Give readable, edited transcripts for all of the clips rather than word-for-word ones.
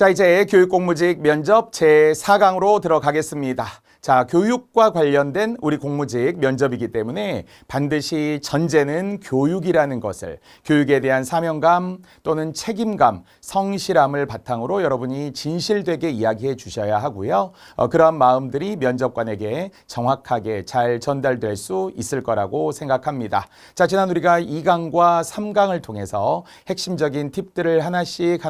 자, 이제 교육공무직 면접 제4강으로 들어가겠습니다. 자, 교육과 관련된 우리 공무직 면접이기 때문에 반드시 전제는 교육이라는 것을, 교육에 대한 사명감 또는 책임감, 성실함을 바탕으로 여러분이 진실되게 이야기해 주셔야 하고요. 그러한 마음들이 면접관에게 정확하게 잘 전달될 수 있을 거라고 생각합니다. 자, 지난 우리가 2강과 3강을 통해서 핵심적인 팁들을 하나씩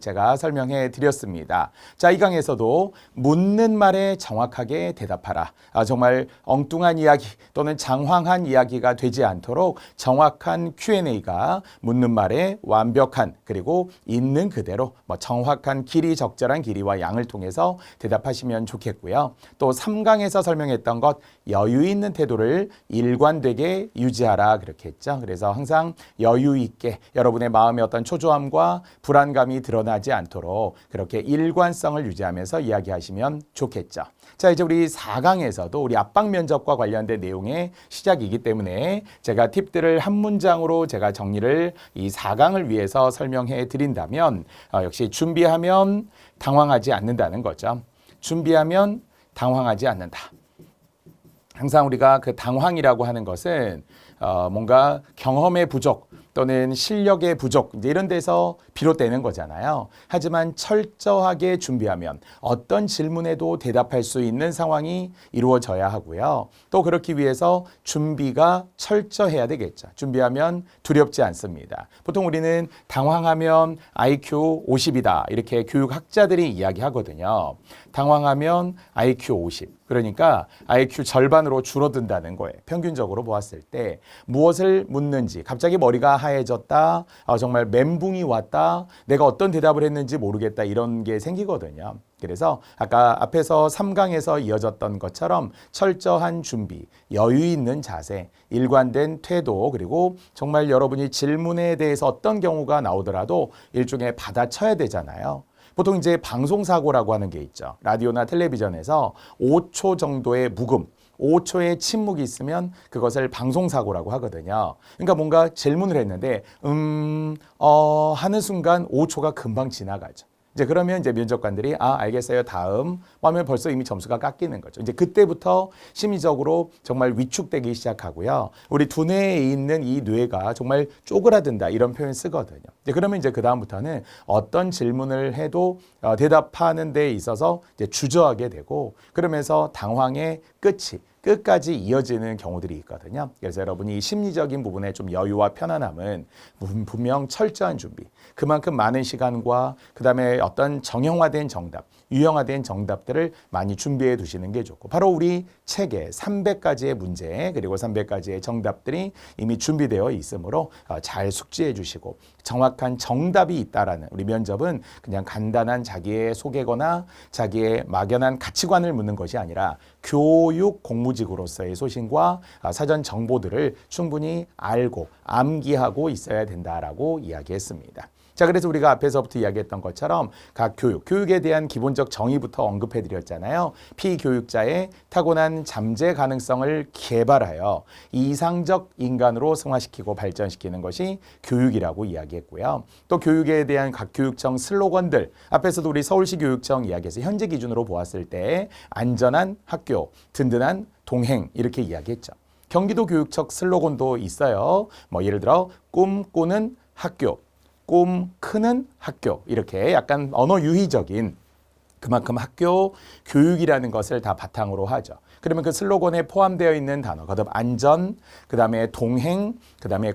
제가 설명해 드렸습니다. 자, 2강에서도 묻는 말에 정확하게 대답하라. 정말 엉뚱한 이야기 또는 장황한 이야기가 되지 않도록 정확한 Q&A가 묻는 말에 완벽한 그리고 있는 그대로 정확한 길이 적절한 길이와 양을 통해서 대답하시면 좋겠고요. 또 3강에서 설명했던 것 여유 있는 태도를 일관되게 유지하라 그렇게 했죠. 그래서 항상 여유 있게 여러분의 마음의 어떤 초조함과 불안감이 드러나지 않도록 그렇게 일관성을 유지하면서 이야기하시면 좋겠죠. 자, 이제 우리 4강에서도 우리 압박 면접과 관련된 내용의 시작이기 때문에 제가 팁들을 한 문장으로 제가 정리를 이 4강을 위해서 설명해 드린다면 역시 준비하면 당황하지 않는다는 거죠. 준비하면 당황하지 않는다. 항상 우리가 그 당황이라고 하는 것은 뭔가 경험의 부족 또는 실력의 부족 이런 데서 비롯되는 거잖아요. 하지만 철저하게 준비하면 어떤 질문에도 대답할 수 있는 상황이 이루어져야 하고요. 또 그렇기 위해서 준비가 철저해야 되겠죠. 준비하면 두렵지 않습니다. 보통 우리는 당황하면 IQ 50이다 이렇게 교육학자들이 이야기하거든요. 당황하면 IQ 50. 그러니까 IQ 절반으로 줄어든다는 거예요. 평균적으로 보았을 때 무엇을 묻는지 갑자기 머리가 하얘졌다. 정말 멘붕이 왔다. 내가 어떤 대답을 했는지 모르겠다. 이런 게 생기거든요. 그래서 아까 앞에서 3강에서 이어졌던 것처럼 철저한 준비, 여유 있는 자세, 일관된 태도 그리고 정말 여러분이 질문에 대해서 어떤 경우가 나오더라도 일종의 받아쳐야 되잖아요. 보통 이제 방송사고라고 하는 게 있죠. 라디오나 텔레비전에서 5초 정도의 묵음, 5초의 침묵이 있으면 그것을 방송사고라고 하거든요. 그러니까 뭔가 질문을 했는데 하는 순간 5초가 금방 지나가죠. 이제 그러면 이제 면접관들이 알겠어요. 다음 하면 벌써 이미 점수가 깎이는 거죠. 이제 그때부터 심리적으로 정말 위축되기 시작하고요. 우리 두뇌에 있는 이 뇌가 정말 쪼그라든다 이런 표현 쓰거든요. 이제 그러면 이제 그 다음부터는 어떤 질문을 해도 대답하는 데 있어서 이제 주저하게 되고 그러면서 당황의 끝까지 이어지는 경우들이 있거든요. 그래서 여러분이 이 심리적인 부분에 좀 여유와 편안함은 분명 철저한 준비, 그만큼 많은 시간과 그 다음에 어떤 정형화된 정답, 유형화된 정답들을 많이 준비해 두시는 게 좋고 바로 우리 책에 300가지의 문제 그리고 300가지의 정답들이 이미 준비되어 있으므로 잘 숙지해 주시고 정확한 정답이 있다라는 우리 면접은 그냥 간단한 자기의 소개거나 자기의 막연한 가치관을 묻는 것이 아니라 교육 공무직으로서의 소신과 사전 정보들을 충분히 알고 암기하고 있어야 된다라고 이야기했습니다. 자, 그래서 우리가 앞에서부터 이야기했던 것처럼 각 교육에 대한 기본적 정의부터 언급해 드렸잖아요. 피교육자의 타고난 잠재 가능성을 개발하여 이상적 인간으로 승화시키고 발전시키는 것이 교육이라고 이야기했고요. 또 교육에 대한 각 교육청 슬로건들, 앞에서도 우리 서울시 교육청 이야기에서 현재 기준으로 보았을 때 안전한 학교, 든든한 동행 이렇게 이야기했죠. 경기도 교육청 슬로건도 있어요. 예를 들어 꿈꾸는 학교, 꿈 크는 학교 이렇게 약간 언어 유희적인 그만큼 학교 교육이라는 것을 다 바탕으로 하죠. 그러면 그 슬로건에 포함되어 있는 단어, 거듭 안전, 그 다음에 동행, 그 다음에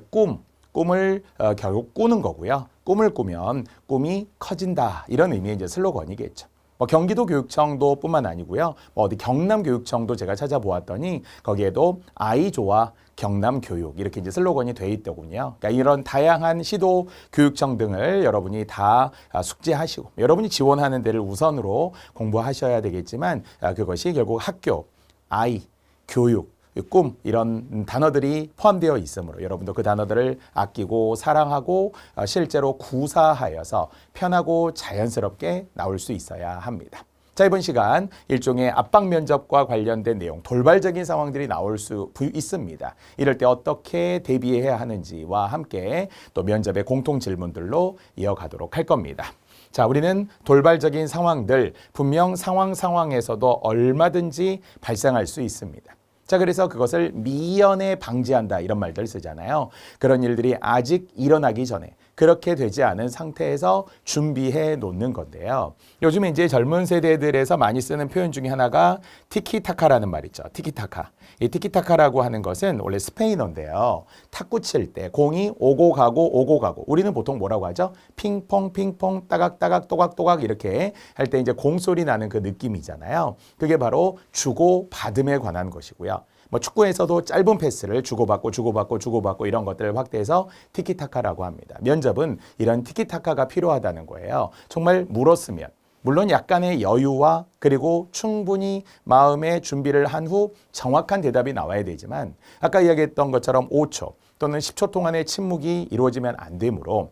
꿈을 결국 꾸는 거고요. 꿈을 꾸면 꿈이 커진다 이런 의미의 이제 슬로건이겠죠. 경기도 교육청도 뿐만 아니고요. 어디 경남 교육청도 제가 찾아보았더니 거기에도 아이 좋아 경남 교육 이렇게 이제 슬로건이 돼 있더군요. 그러니까 이런 다양한 시도 교육청 등을 여러분이 다 숙지하시고 여러분이 지원하는 데를 우선으로 공부하셔야 되겠지만 그것이 결국 학교, 아이, 교육, 꿈 이런 단어들이 포함되어 있으므로 여러분도 그 단어들을 아끼고 사랑하고 실제로 구사하여서 편하고 자연스럽게 나올 수 있어야 합니다. 자, 이번 시간 일종의 압박 면접과 관련된 내용, 돌발적인 상황들이 나올 수 있습니다. 이럴 때 어떻게 대비해야 하는지와 함께 또 면접의 공통 질문들로 이어가도록 할 겁니다. 자, 우리는 돌발적인 상황들, 분명 상황에서도 얼마든지 발생할 수 있습니다. 자, 그래서 그것을 미연에 방지한다 이런 말들 쓰잖아요. 그런 일들이 아직 일어나기 전에 그렇게 되지 않은 상태에서 준비해 놓는 건데요. 요즘에 이제 젊은 세대들에서 많이 쓰는 표현 중에 하나가 티키타카라는 말 있죠. 티키타카. 이 티키타카라고 하는 것은 원래 스페인어인데요. 탁구 칠 때 공이 오고 가고 우리는 보통 뭐라고 하죠? 핑퐁 핑퐁 따각따각 또각또각 이렇게 할 때 이제 공소리 나는 그 느낌이잖아요. 그게 바로 주고 받음에 관한 것이고요. 뭐 축구에서도 짧은 패스를 주고받고 이런 것들을 확대해서 티키타카라고 합니다. 면접은 이런 티키타카가 필요하다는 거예요. 정말 물었으면 물론 약간의 여유와 그리고 충분히 마음의 준비를 한 후 정확한 대답이 나와야 되지만 아까 이야기했던 것처럼 5초 또는 10초 동안의 침묵이 이루어지면 안 되므로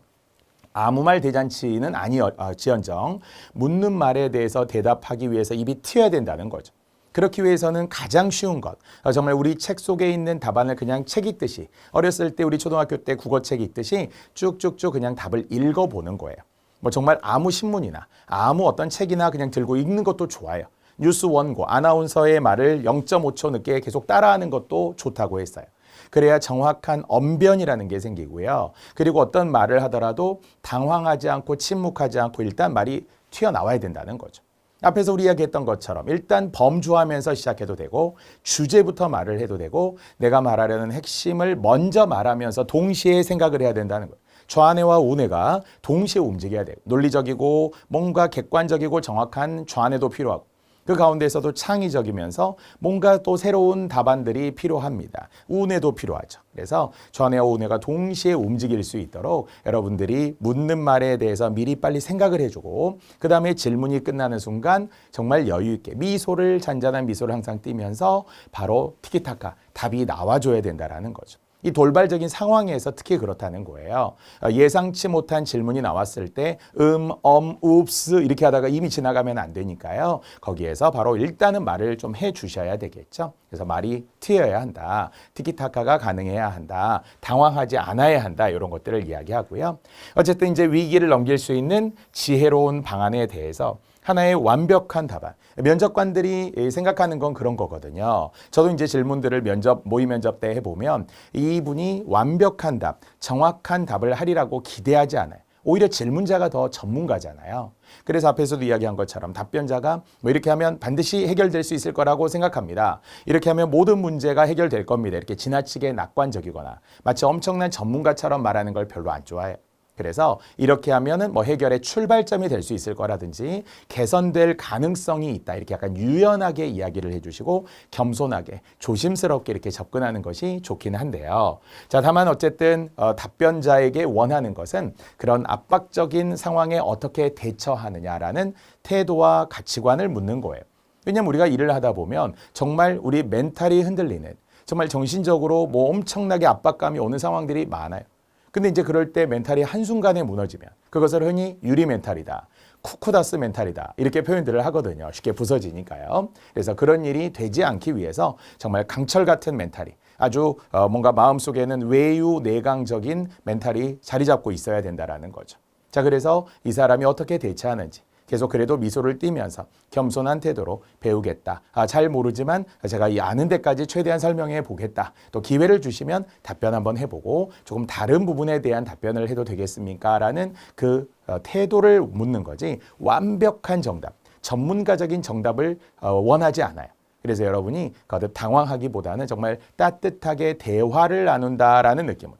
아무 말 대잔치는 아니지언정 묻는 말에 대해서 대답하기 위해서 입이 트여야 된다는 거죠. 그렇기 위해서는 가장 쉬운 것, 정말 우리 책 속에 있는 답안을 그냥 책 읽듯이 어렸을 때 우리 초등학교 때 국어책 읽듯이 쭉쭉쭉 그냥 답을 읽어보는 거예요. 뭐 정말 아무 신문이나 아무 어떤 책이나 그냥 들고 읽는 것도 좋아요. 뉴스 원고, 아나운서의 말을 0.5초 늦게 계속 따라하는 것도 좋다고 했어요. 그래야 정확한 언변이라는 게 생기고요. 그리고 어떤 말을 하더라도 당황하지 않고 침묵하지 않고 일단 말이 튀어나와야 된다는 거죠. 앞에서 우리 이야기했던 것처럼 일단 범주하면서 시작해도 되고 주제부터 말을 해도 되고 내가 말하려는 핵심을 먼저 말하면서 동시에 생각을 해야 된다는 거예요. 좌뇌와 우뇌가 동시에 움직여야 돼요. 논리적이고 뭔가 객관적이고 정확한 좌뇌도 필요하고 그 가운데서도 창의적이면서 뭔가 또 새로운 답안들이 필요합니다. 우뇌도 필요하죠. 그래서 좌뇌와 우뇌가 동시에 움직일 수 있도록 여러분들이 묻는 말에 대해서 미리 빨리 생각을 해주고 그 다음에 질문이 끝나는 순간 정말 여유 있게 미소를 잔잔한 미소를 항상 띠면서 바로 티키타카 답이 나와줘야 된다는 거죠. 이 돌발적인 상황에서 특히 그렇다는 거예요. 예상치 못한 질문이 나왔을 때 읍스 이렇게 하다가 이미 지나가면 안 되니까요. 거기에서 바로 일단은 말을 좀 해주셔야 되겠죠. 그래서 말이 튀어야 한다. 티키타카가 가능해야 한다. 당황하지 않아야 한다. 이런 것들을 이야기하고요. 어쨌든 이제 위기를 넘길 수 있는 지혜로운 방안에 대해서 하나의 완벽한 답안. 면접관들이 생각하는 건 그런 거거든요. 저도 이제 질문들을 모의 면접 때 해보면 이분이 완벽한 답, 정확한 답을 하리라고 기대하지 않아요. 오히려 질문자가 더 전문가잖아요. 그래서 앞에서도 이야기한 것처럼 답변자가 뭐 이렇게 하면 반드시 해결될 수 있을 거라고 생각합니다. 이렇게 하면 모든 문제가 해결될 겁니다. 이렇게 지나치게 낙관적이거나 마치 엄청난 전문가처럼 말하는 걸 별로 안 좋아해요. 그래서 이렇게 하면은 뭐 해결의 출발점이 될 수 있을 거라든지 개선될 가능성이 있다. 이렇게 약간 유연하게 이야기를 해주시고 겸손하게 조심스럽게 이렇게 접근하는 것이 좋긴 한데요. 자, 다만 어쨌든 답변자에게 원하는 것은 그런 압박적인 상황에 어떻게 대처하느냐라는 태도와 가치관을 묻는 거예요. 왜냐하면 우리가 일을 하다 보면 정말 우리 멘탈이 흔들리는 정말 정신적으로 뭐 엄청나게 압박감이 오는 상황들이 많아요. 근데 이제 그럴 때 멘탈이 한순간에 무너지면 그것을 흔히 유리 멘탈이다. 쿠쿠다스 멘탈이다. 이렇게 표현들을 하거든요. 쉽게 부서지니까요. 그래서 그런 일이 되지 않기 위해서 정말 강철 같은 멘탈이 아주 뭔가 마음속에는 외유 내강적인 멘탈이 자리 잡고 있어야 된다는 거죠. 자, 그래서 이 사람이 어떻게 대처하는지 계속 그래도 미소를 띠면서 겸손한 태도로 배우겠다. 잘 모르지만 제가 이 아는 데까지 최대한 설명해 보겠다. 또 기회를 주시면 답변 한번 해보고 조금 다른 부분에 대한 답변을 해도 되겠습니까? 라는 그 태도를 묻는 거지 완벽한 정답, 전문가적인 정답을 원하지 않아요. 그래서 여러분이 거듭 당황하기보다는 정말 따뜻하게 대화를 나눈다라는 느낌으로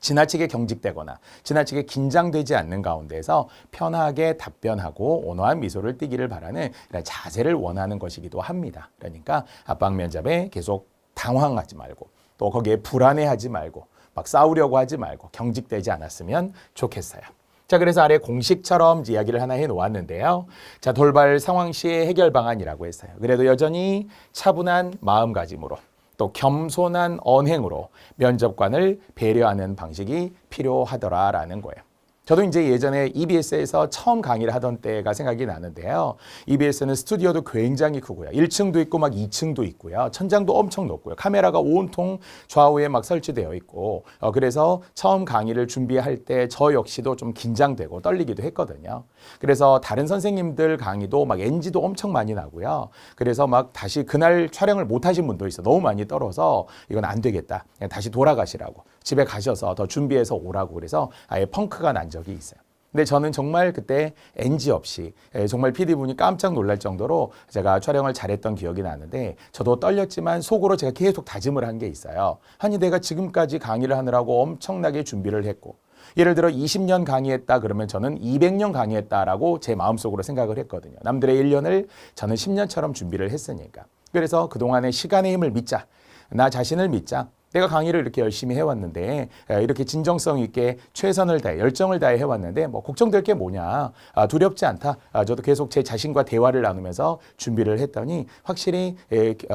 지나치게 경직되거나 지나치게 긴장되지 않는 가운데서 편하게 답변하고 온화한 미소를 띠기를 바라는 자세를 원하는 것이기도 합니다. 그러니까 압박 면접에 계속 당황하지 말고 또 거기에 불안해하지 말고 막 싸우려고 하지 말고 경직되지 않았으면 좋겠어요. 자, 그래서 아래 공식처럼 이야기를 하나 해놓았는데요. 자, 돌발 상황 시의 해결 방안이라고 했어요. 그래도 여전히 차분한 마음가짐으로 또 겸손한 언행으로 면접관을 배려하는 방식이 필요하더라라는 거예요. 저도 이제 예전에 EBS에서 처음 강의를 하던 때가 생각이 나는데요. EBS는 스튜디오도 굉장히 크고요. 1층도 있고 막 2층도 있고요. 천장도 엄청 높고요. 카메라가 온통 좌우에 막 설치되어 있고 그래서 처음 강의를 준비할 때 저 역시도 좀 긴장되고 떨리기도 했거든요. 그래서 다른 선생님들 강의도 막 NG도 엄청 많이 나고요. 그래서 막 다시 그날 촬영을 못 하신 분도 있어. 너무 많이 떨어서 이건 안 되겠다. 그냥 다시 돌아가시라고. 집에 가셔서 더 준비해서 오라고 그래서 아예 펑크가 난 적이 있어요. 근데 저는 정말 그때 NG 없이 정말 PD분이 깜짝 놀랄 정도로 제가 촬영을 잘했던 기억이 나는데 저도 떨렸지만 속으로 제가 계속 다짐을 한 게 있어요. 아니 내가 지금까지 강의를 하느라고 엄청나게 준비를 했고 예를 들어 20년 강의했다 그러면 저는 200년 강의했다라고 제 마음속으로 생각을 했거든요. 남들의 1년을 저는 10년처럼 준비를 했으니까. 그래서 그동안의 시간의 힘을 믿자. 나 자신을 믿자. 내가 강의를 이렇게 열심히 해왔는데 이렇게 진정성 있게 최선을 다해 열정을 다해 해왔는데 뭐 걱정될 게 뭐냐 두렵지 않다. 저도 계속 제 자신과 대화를 나누면서 준비를 했더니 확실히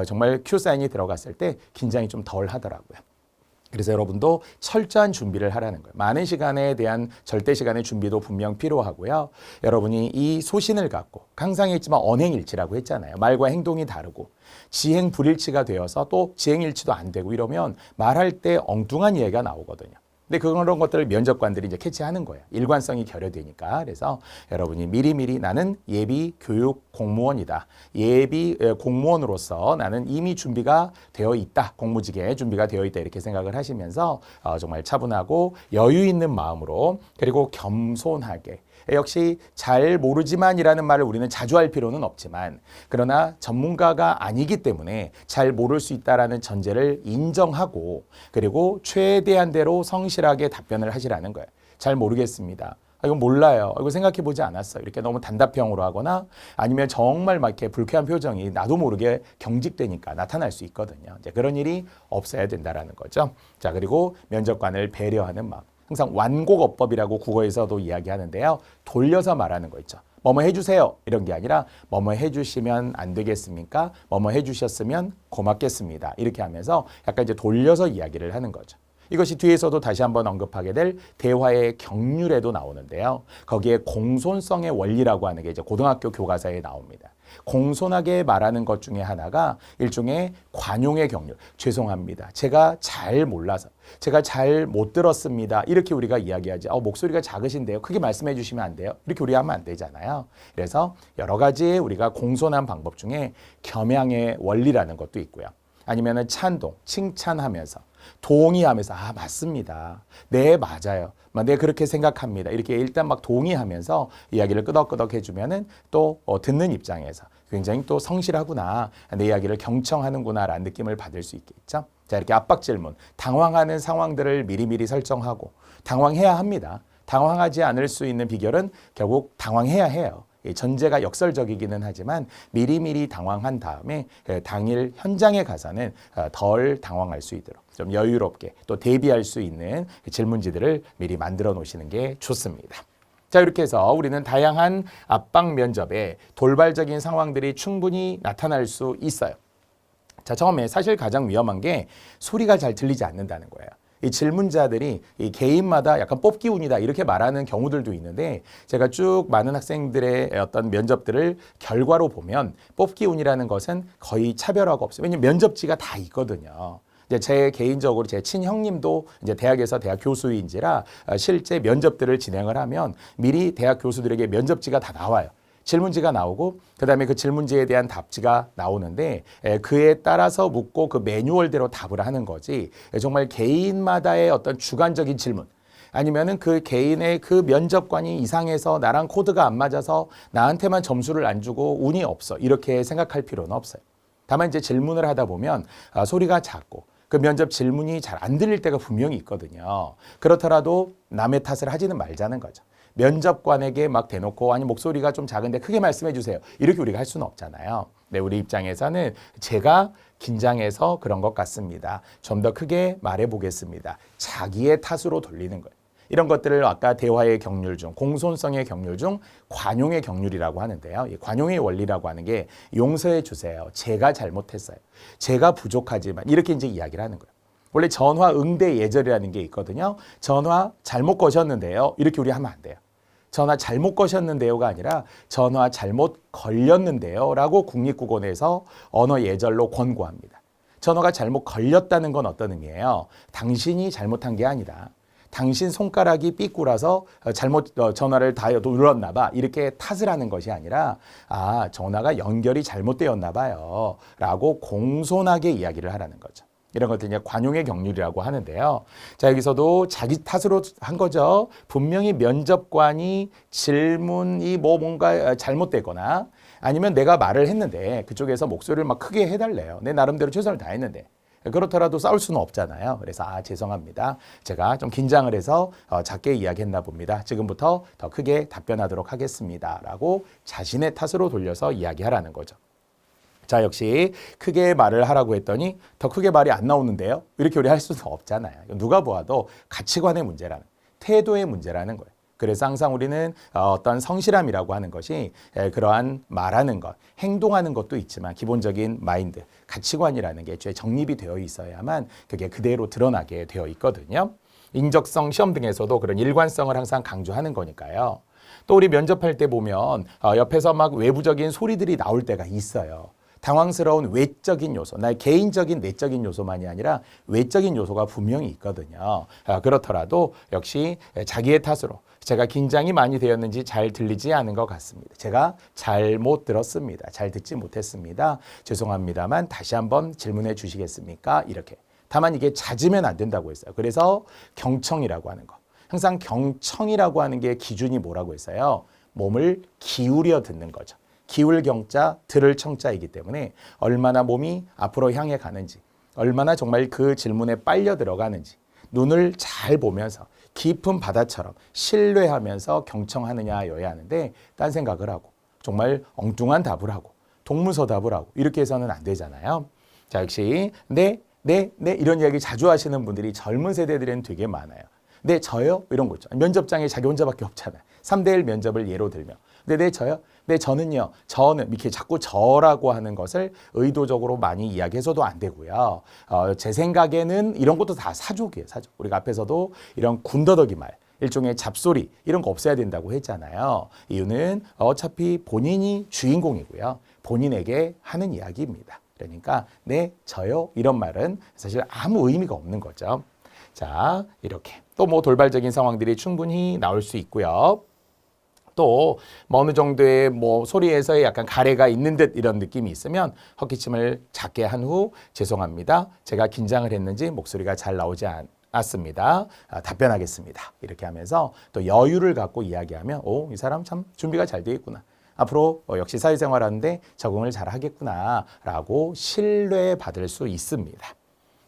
정말 큐사인이 들어갔을 때 긴장이 좀 덜 하더라고요. 그래서 여러분도 철저한 준비를 하라는 거예요. 많은 시간에 대한 절대 시간의 준비도 분명 필요하고요. 여러분이 이 소신을 갖고 항상 했지만 언행일치라고 했잖아요. 말과 행동이 다르고 지행불일치가 되어서 또 지행일치도 안 되고 이러면 말할 때 엉뚱한 이야기가 나오거든요. 근데 그런 것들을 면접관들이 이제 캐치하는 거예요. 일관성이 결여되니까. 그래서 여러분이 미리미리 나는 예비 교육 공무원이다. 예비 공무원으로서 나는 이미 준비가 되어 있다. 공무직에 준비가 되어 있다. 이렇게 생각을 하시면서 정말 차분하고 여유 있는 마음으로 그리고 겸손하게 역시 잘 모르지만이라는 말을 우리는 자주 할 필요는 없지만 그러나 전문가가 아니기 때문에 잘 모를 수 있다라는 전제를 인정하고 그리고 최대한 대로 성실하게 답변을 하시라는 거예요. 잘 모르겠습니다. 이건 몰라요. 이거 생각해보지 않았어요. 이렇게 너무 단답형으로 하거나 아니면 정말 막 이렇게 불쾌한 표정이 나도 모르게 경직되니까 나타날 수 있거든요. 이제 그런 일이 없어야 된다라는 거죠. 자, 그리고 면접관을 배려하는 마음. 항상 완곡어법이라고 국어에서도 이야기하는데요. 돌려서 말하는 거 있죠. 뭐뭐 해주세요. 이런 게 아니라 뭐뭐 해주시면 안 되겠습니까? 뭐뭐 해주셨으면 고맙겠습니다. 이렇게 하면서 약간 이제 돌려서 이야기를 하는 거죠. 이것이 뒤에서도 다시 한번 언급하게 될 대화의 경률에도 나오는데요. 거기에 공손성의 원리라고 하는 게 이제 고등학교 교과서에 나옵니다. 공손하게 말하는 것 중에 하나가 일종의 관용의 경륜. 죄송합니다. 제가 잘 몰라서, 제가 잘 못 들었습니다. 이렇게 우리가 이야기하지. 목소리가 작으신데요. 크게 말씀해 주시면 안 돼요. 이렇게 우리 하면 안 되잖아요. 그래서 여러 가지 우리가 공손한 방법 중에 겸양의 원리라는 것도 있고요. 아니면은 찬동, 칭찬하면서 동의하면서 맞습니다. 네, 맞아요. 네, 그렇게 생각합니다. 이렇게 일단 막 동의하면서 이야기를 끄덕끄덕 해주면은 또 듣는 입장에서 굉장히 또 성실하구나, 내 이야기를 경청하는구나라는 느낌을 받을 수 있겠죠. 자, 이렇게 압박 질문, 당황하는 상황들을 미리미리 설정하고 당황해야 합니다. 당황하지 않을 수 있는 비결은 결국 당황해야 해요. 전제가 역설적이기는 하지만 미리미리 당황한 다음에 당일 현장에 가서는 덜 당황할 수 있도록 좀 여유롭게 또 대비할 수 있는 질문지들을 미리 만들어 놓으시는 게 좋습니다. 자, 이렇게 해서 우리는 다양한 압박 면접에 돌발적인 상황들이 충분히 나타날 수 있어요. 자, 처음에 사실 가장 위험한 게 소리가 잘 들리지 않는다는 거예요. 이 질문자들이 이 개인마다 약간 뽑기 운이다 이렇게 말하는 경우들도 있는데 제가 쭉 많은 학생들의 어떤 면접들을 결과로 보면 뽑기 운이라는 것은 거의 차별화가 없어요. 왜냐하면 면접지가 다 있거든요. 이제 제 개인적으로 제 친형님도 이제 대학에서 대학 교수인지라 실제 면접들을 진행을 하면 미리 대학 교수들에게 면접지가 다 나와요. 질문지가 나오고 그다음에 그 질문지에 대한 답지가 나오는데 그에 따라서 묻고 그 매뉴얼대로 답을 하는 거지 정말 개인마다의 어떤 주관적인 질문 아니면은 그 개인의 그 면접관이 이상해서 나랑 코드가 안 맞아서 나한테만 점수를 안 주고 운이 없어 이렇게 생각할 필요는 없어요. 다만 이제 질문을 하다 보면 소리가 작고 그 면접 질문이 잘 안 들릴 때가 분명히 있거든요. 그렇더라도 남의 탓을 하지는 말자는 거죠. 면접관에게 막 대놓고 아니 목소리가 좀 작은데 크게 말씀해 주세요. 이렇게 우리가 할 수는 없잖아요. 네, 우리 입장에서는 제가 긴장해서 그런 것 같습니다. 좀 더 크게 말해 보겠습니다. 자기의 탓으로 돌리는 거예요. 이런 것들을 아까 대화의 경률 중, 공손성의 경률 중 관용의 경률이라고 하는데요. 이 관용의 원리라고 하는 게 용서해 주세요. 제가 잘못했어요. 제가 부족하지만 이렇게 이제 이야기를 하는 거예요. 원래 전화 응대 예절이라는 게 있거든요. 전화 잘못 거셨는데요. 이렇게 우리 하면 안 돼요. 전화 잘못 거셨는데요가 아니라 전화 잘못 걸렸는데요 라고 국립국어원에서 언어 예절로 권고합니다. 전화가 잘못 걸렸다는 건 어떤 의미예요? 당신이 잘못한 게 아니다. 당신 손가락이 삐꾸라서 잘못 전화를 다 눌렀나 봐. 이렇게 탓을 하는 것이 아니라 전화가 연결이 잘못되었나 봐요 라고 공손하게 이야기를 하라는 거죠. 이런 것들 이제 관용의 경륜이라고 하는데요. 자, 여기서도 자기 탓으로 한 거죠. 분명히 면접관이 질문이 뭔가 잘못되거나 아니면 내가 말을 했는데 그쪽에서 목소리를 막 크게 해달래요. 내 나름대로 최선을 다했는데. 그렇더라도 싸울 수는 없잖아요. 그래서 죄송합니다. 제가 좀 긴장을 해서 작게 이야기했나 봅니다. 지금부터 더 크게 답변하도록 하겠습니다. 라고 자신의 탓으로 돌려서 이야기하라는 거죠. 자, 역시 크게 말을 하라고 했더니 더 크게 말이 안 나오는데요. 이렇게 우리 할 수는 없잖아요. 누가 보아도 가치관의 문제라는, 태도의 문제라는 거예요. 그래서 항상 우리는 어떤 성실함이라고 하는 것이 그러한 말하는 것, 행동하는 것도 있지만 기본적인 마인드, 가치관이라는 게 애초에 정립이 되어 있어야만 그게 그대로 드러나게 되어 있거든요. 인적성 시험 등에서도 그런 일관성을 항상 강조하는 거니까요. 또 우리 면접할 때 보면 옆에서 막 외부적인 소리들이 나올 때가 있어요. 당황스러운 외적인 요소, 나의 개인적인 내적인 요소만이 아니라 외적인 요소가 분명히 있거든요. 그렇더라도 역시 자기의 탓으로 제가 긴장이 많이 되었는지 잘 들리지 않은 것 같습니다. 제가 잘못 들었습니다. 잘 듣지 못했습니다. 죄송합니다만 다시 한번 질문해 주시겠습니까? 이렇게. 다만 이게 잦으면 안 된다고 했어요. 그래서 경청이라고 하는 거. 항상 경청이라고 하는 게 기준이 뭐라고 했어요? 몸을 기울여 듣는 거죠. 기울 경자, 들을 청자이기 때문에 얼마나 몸이 앞으로 향해 가는지, 얼마나 정말 그 질문에 빨려 들어가는지, 눈을 잘 보면서 깊은 바다처럼 신뢰하면서 경청하느냐여야 하는데 딴 생각을 하고 정말 엉뚱한 답을 하고 동문서답을 하고 이렇게 해서는 안 되잖아요. 자, 역시 네 이런 이야기 자주 하시는 분들이 젊은 세대들은 되게 많아요. 네, 저요? 이런 거 있죠. 면접장에 자기 혼자밖에 없잖아요. 3대1 면접을 예로 들면. 네, 저요? 네, 저는요. 저는 이렇게 자꾸 저라고 하는 것을 의도적으로 많이 이야기해서도 안 되고요. 제 생각에는 이런 것도 다 사족이에요. 사족. 우리가 앞에서도 이런 군더더기 말, 일종의 잡소리 이런 거 없애야 된다고 했잖아요. 이유는 어차피 본인이 주인공이고요. 본인에게 하는 이야기입니다. 그러니까 네, 저요? 이런 말은 사실 아무 의미가 없는 거죠. 자, 이렇게. 또 뭐 돌발적인 상황들이 충분히 나올 수 있고요. 또 뭐 어느 정도의 뭐 소리에서의 약간 가래가 있는 듯 이런 느낌이 있으면 헛기침을 작게 한 후 죄송합니다. 제가 긴장을 했는지 목소리가 잘 나오지 않았습니다. 답변하겠습니다. 이렇게 하면서 또 여유를 갖고 이야기하면 이 사람 참 준비가 잘 되어 있구나. 앞으로 역시 사회생활하는데 적응을 잘 하겠구나 라고 신뢰받을 수 있습니다.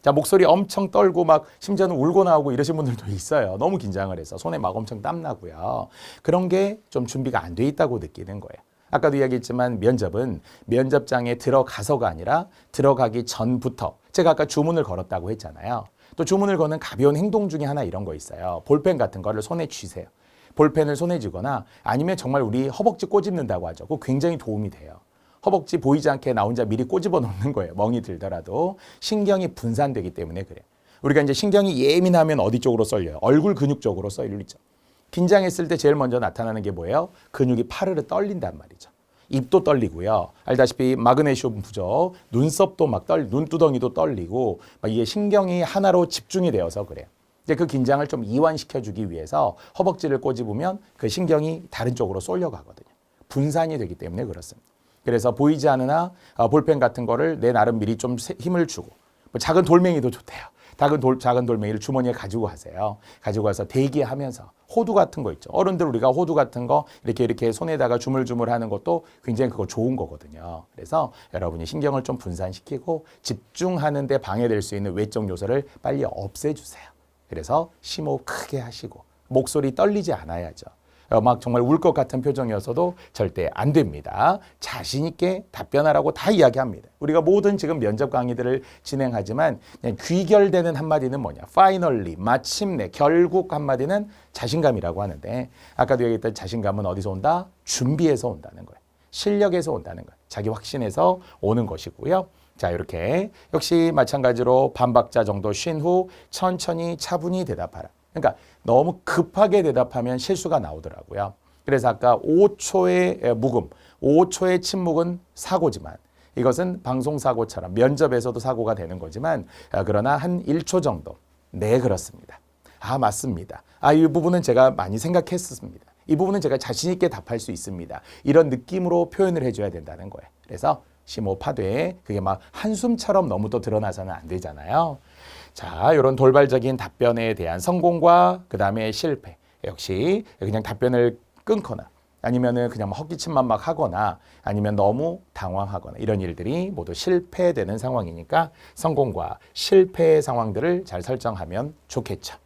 자, 목소리 엄청 떨고 막 심지어는 울고 나오고 이러신 분들도 있어요. 너무 긴장을 해서 손에 막 엄청 땀 나고요. 그런 게 좀 준비가 안 돼 있다고 느끼는 거예요. 아까도 이야기했지만 면접은 면접장에 들어가서가 아니라 들어가기 전부터 제가 아까 주문을 걸었다고 했잖아요. 또 주문을 거는 가벼운 행동 중에 하나 이런 거 있어요. 볼펜 같은 거를 손에 쥐세요. 볼펜을 손에 쥐거나 아니면 정말 우리 허벅지 꼬집는다고 하죠. 그거 굉장히 도움이 돼요. 허벅지 보이지 않게 나 혼자 미리 꼬집어 놓는 거예요. 멍이 들더라도 신경이 분산되기 때문에 그래요. 우리가 이제 신경이 예민하면 어디 쪽으로 쏠려요? 얼굴 근육 쪽으로 쏠리죠. 긴장했을 때 제일 먼저 나타나는 게 뭐예요? 근육이 파르르 떨린단 말이죠. 입도 떨리고요. 알다시피 마그네슘 부족, 눈썹도 막 눈두덩이도 떨리고 막 이게 신경이 하나로 집중이 되어서 그래요. 이제 그 긴장을 좀 이완시켜주기 위해서 허벅지를 꼬집으면 그 신경이 다른 쪽으로 쏠려가거든요. 분산이 되기 때문에 그렇습니다. 그래서 보이지 않으나 볼펜 같은 거를 내 나름 미리 좀 힘을 주고 작은 돌멩이도 좋대요. 작은 돌멩이를 주머니에 가지고 가세요. 가지고 가서 대기하면서 호두 같은 거 있죠. 어른들 우리가 호두 같은 거 이렇게 손에다가 주물주물 하는 것도 굉장히 그거 좋은 거거든요. 그래서 여러분이 신경을 좀 분산시키고 집중하는 데 방해될 수 있는 외적 요소를 빨리 없애주세요. 그래서 심호흡 크게 하시고 목소리 떨리지 않아야죠. 막 정말 울 것 같은 표정이어서도 절대 안 됩니다. 자신 있게 답변하라고 다 이야기합니다. 우리가 모든 지금 면접 강의들을 진행하지만 그냥 귀결되는 한마디는 뭐냐? Finally, 마침내, 결국 한마디는 자신감이라고 하는데 아까도 얘기했던 자신감은 어디서 온다? 준비해서 온다는 거예요. 실력에서 온다는 거예요. 자기 확신에서 오는 것이고요. 자, 이렇게 역시 마찬가지로 반박자 정도 쉰 후 천천히 차분히 대답하라. 그러니까 너무 급하게 대답하면 실수가 나오더라고요. 그래서 아까 5초의 묵음, 5초의 침묵은 사고지만 이것은 방송사고처럼 면접에서도 사고가 되는 거지만 그러나 한 1초 정도. 네, 그렇습니다. 아, 맞습니다. 아, 이 부분은 제가 많이 생각했습니다. 이 부분은 제가 자신 있게 답할 수 있습니다. 이런 느낌으로 표현을 해줘야 된다는 거예요. 그래서 심호파돼 그게 막 한숨처럼 너무 또 드러나서는 안 되잖아요. 자, 이런 돌발적인 답변에 대한 성공과 그 다음에 실패. 역시 그냥 답변을 끊거나 아니면은 그냥 헛기침만 막 하거나 아니면 너무 당황하거나 이런 일들이 모두 실패되는 상황이니까 성공과 실패의 상황들을 잘 설정하면 좋겠죠.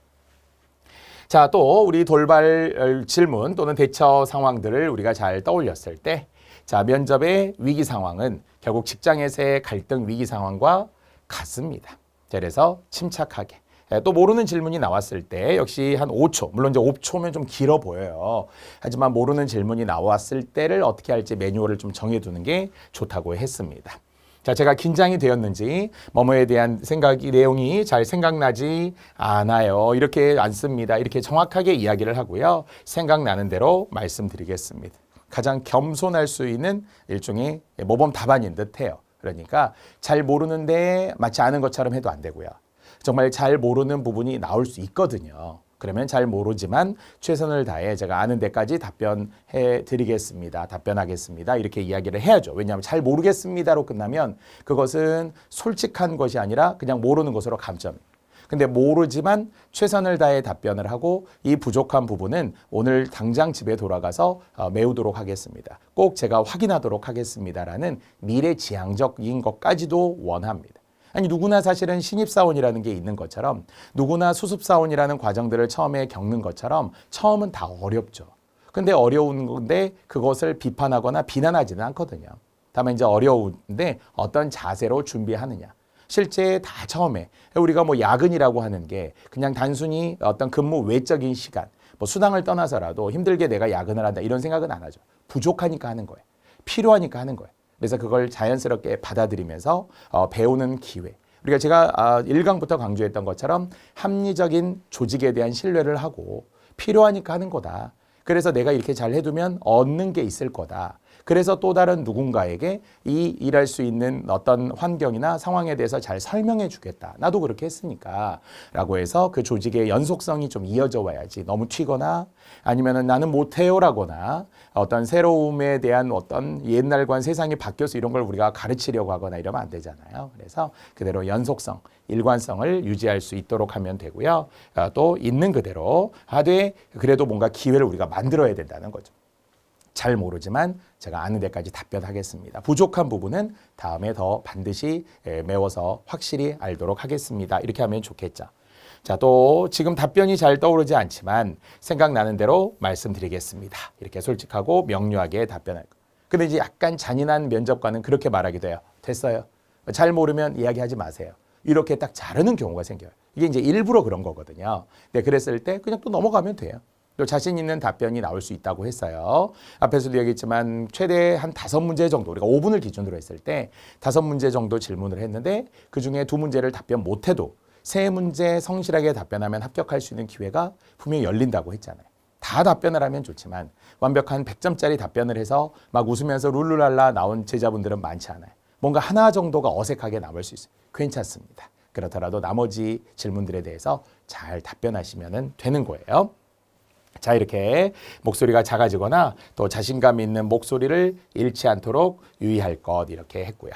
자, 또 우리 돌발 질문 또는 대처 상황들을 우리가 잘 떠올렸을 때 자, 면접의 위기 상황은 결국 직장에서의 갈등 위기 상황과 같습니다. 그래서 침착하게 또 모르는 질문이 나왔을 때 역시 한 5초, 물론 이제 5초면 좀 길어 보여요. 하지만 모르는 질문이 나왔을 때를 어떻게 할지 매뉴얼을 좀 정해두는 게 좋다고 했습니다. 자, 제가 긴장이 되었는지 뭐뭐에 대한 내용이 잘 생각나지 않아요. 이렇게 안 씁니다. 이렇게 정확하게 이야기를 하고요. 생각나는 대로 말씀드리겠습니다. 가장 겸손할 수 있는 일종의 모범 답안인 듯해요. 그러니까 잘 모르는데 마치 아는 것처럼 해도 안 되고요. 정말 잘 모르는 부분이 나올 수 있거든요. 그러면 잘 모르지만 최선을 다해 제가 아는 데까지 답변해 드리겠습니다. 답변하겠습니다. 이렇게 이야기를 해야죠. 왜냐하면 잘 모르겠습니다로 끝나면 그것은 솔직한 것이 아니라 그냥 모르는 것으로 감점이에요. 근데 모르지만 최선을 다해 답변을 하고 이 부족한 부분은 오늘 당장 집에 돌아가서 메우도록 하겠습니다. 꼭 제가 확인하도록 하겠습니다라는 미래지향적인 것까지도 원합니다. 아니 누구나 사실은 신입사원이라는 게 있는 것처럼 누구나 수습사원이라는 과정들을 처음에 겪는 것처럼 처음은 다 어렵죠. 근데 어려운 건데 그것을 비판하거나 비난하지는 않거든요. 다만 이제 어려운데 어떤 자세로 준비하느냐. 실제 다 처음에 우리가 뭐 야근이라고 하는 게 그냥 단순히 어떤 근무 외적인 시간, 뭐 수당을 떠나서라도 힘들게 내가 야근을 한다 이런 생각은 안 하죠. 부족하니까 하는 거예요. 필요하니까 하는 거예요. 그래서 그걸 자연스럽게 받아들이면서 배우는 기회. 우리가 제가 1강부터 강조했던 것처럼 합리적인 조직에 대한 신뢰를 하고 필요하니까 하는 거다. 그래서 내가 이렇게 잘 해두면 얻는 게 있을 거다. 그래서 또 다른 누군가에게 이 일할 수 있는 어떤 환경이나 상황에 대해서 잘 설명해 주겠다. 나도 그렇게 했으니까. 라고 해서 그 조직의 연속성이 좀 이어져 와야지. 너무 튀거나 아니면은 나는 못해요 라거나 어떤 새로움에 대한 어떤 옛날과는 세상이 바뀌어서 이런 걸 우리가 가르치려고 하거나 이러면 안 되잖아요. 그래서 그대로 연속성, 일관성을 유지할 수 있도록 하면 되고요. 또 있는 그대로 하되 그래도 뭔가 기회를 우리가 만들어야 된다는 거죠. 잘 모르지만 제가 아는 데까지 답변하겠습니다. 부족한 부분은 다음에 더 반드시 메워서 확실히 알도록 하겠습니다. 이렇게 하면 좋겠죠. 자, 또 지금 답변이 잘 떠오르지 않지만 생각나는 대로 말씀드리겠습니다. 이렇게 솔직하고 명료하게 답변할 거. 근데 이제 약간 잔인한 면접관은 그렇게 말하기도 해요. 됐어요. 잘 모르면 이야기하지 마세요. 이렇게 딱 자르는 경우가 생겨요. 이게 이제 일부러 그런 거거든요. 네, 그랬을 때 그냥 또 넘어가면 돼요. 또 자신 있는 답변이 나올 수 있다고 했어요. 앞에서도 얘기했지만 최대 한 5문제 정도, 우리가 5분을 기준으로 했을 때 5문제 정도 질문을 했는데 그중에 2문제를 답변 못해도 3문제 성실하게 답변하면 합격할 수 있는 기회가 분명히 열린다고 했잖아요. 다 답변을 하면 좋지만 완벽한 100점짜리 답변을 해서 막 웃으면서 룰루랄라 나온 제자분들은 많지 않아요. 뭔가 하나 정도가 어색하게 남을 수 있어요. 괜찮습니다. 그렇더라도 나머지 질문들에 대해서 잘 답변하시면 되는 거예요. 자, 이렇게 목소리가 작아지거나 또 자신감 있는 목소리를 잃지 않도록 유의할 것 이렇게 했고요.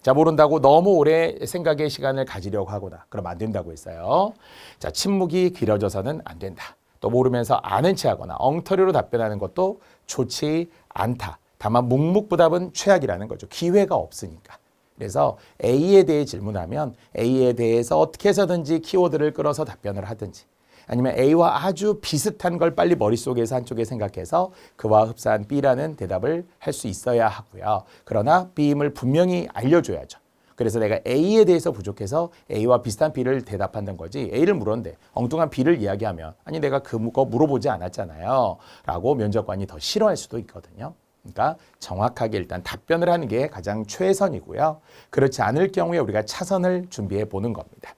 자, 모른다고 너무 오래 생각의 시간을 가지려고 하거나 그러면 안 된다고 했어요. 자, 침묵이 길어져서는 안 된다. 또 모르면서 아는 체하거나 엉터리로 답변하는 것도 좋지 않다. 다만 묵묵부답은 최악이라는 거죠. 기회가 없으니까. 그래서 A에 대해 질문하면 A에 대해서 어떻게 해서든지 키워드를 끌어서 답변을 하든지 아니면 A와 아주 비슷한 걸 빨리 머릿속에서 한쪽에 생각해서 그와 흡사한 B라는 대답을 할 수 있어야 하고요. 그러나 B임을 분명히 알려줘야죠. 그래서 내가 A에 대해서 부족해서 A와 비슷한 B를 대답하는 거지 A를 물었는데 엉뚱한 B를 이야기하면 아니 내가 그거 물어보지 않았잖아요. 라고 면접관이 더 싫어할 수도 있거든요. 그러니까 정확하게 일단 답변을 하는 게 가장 최선이고요. 그렇지 않을 경우에 우리가 차선을 준비해 보는 겁니다.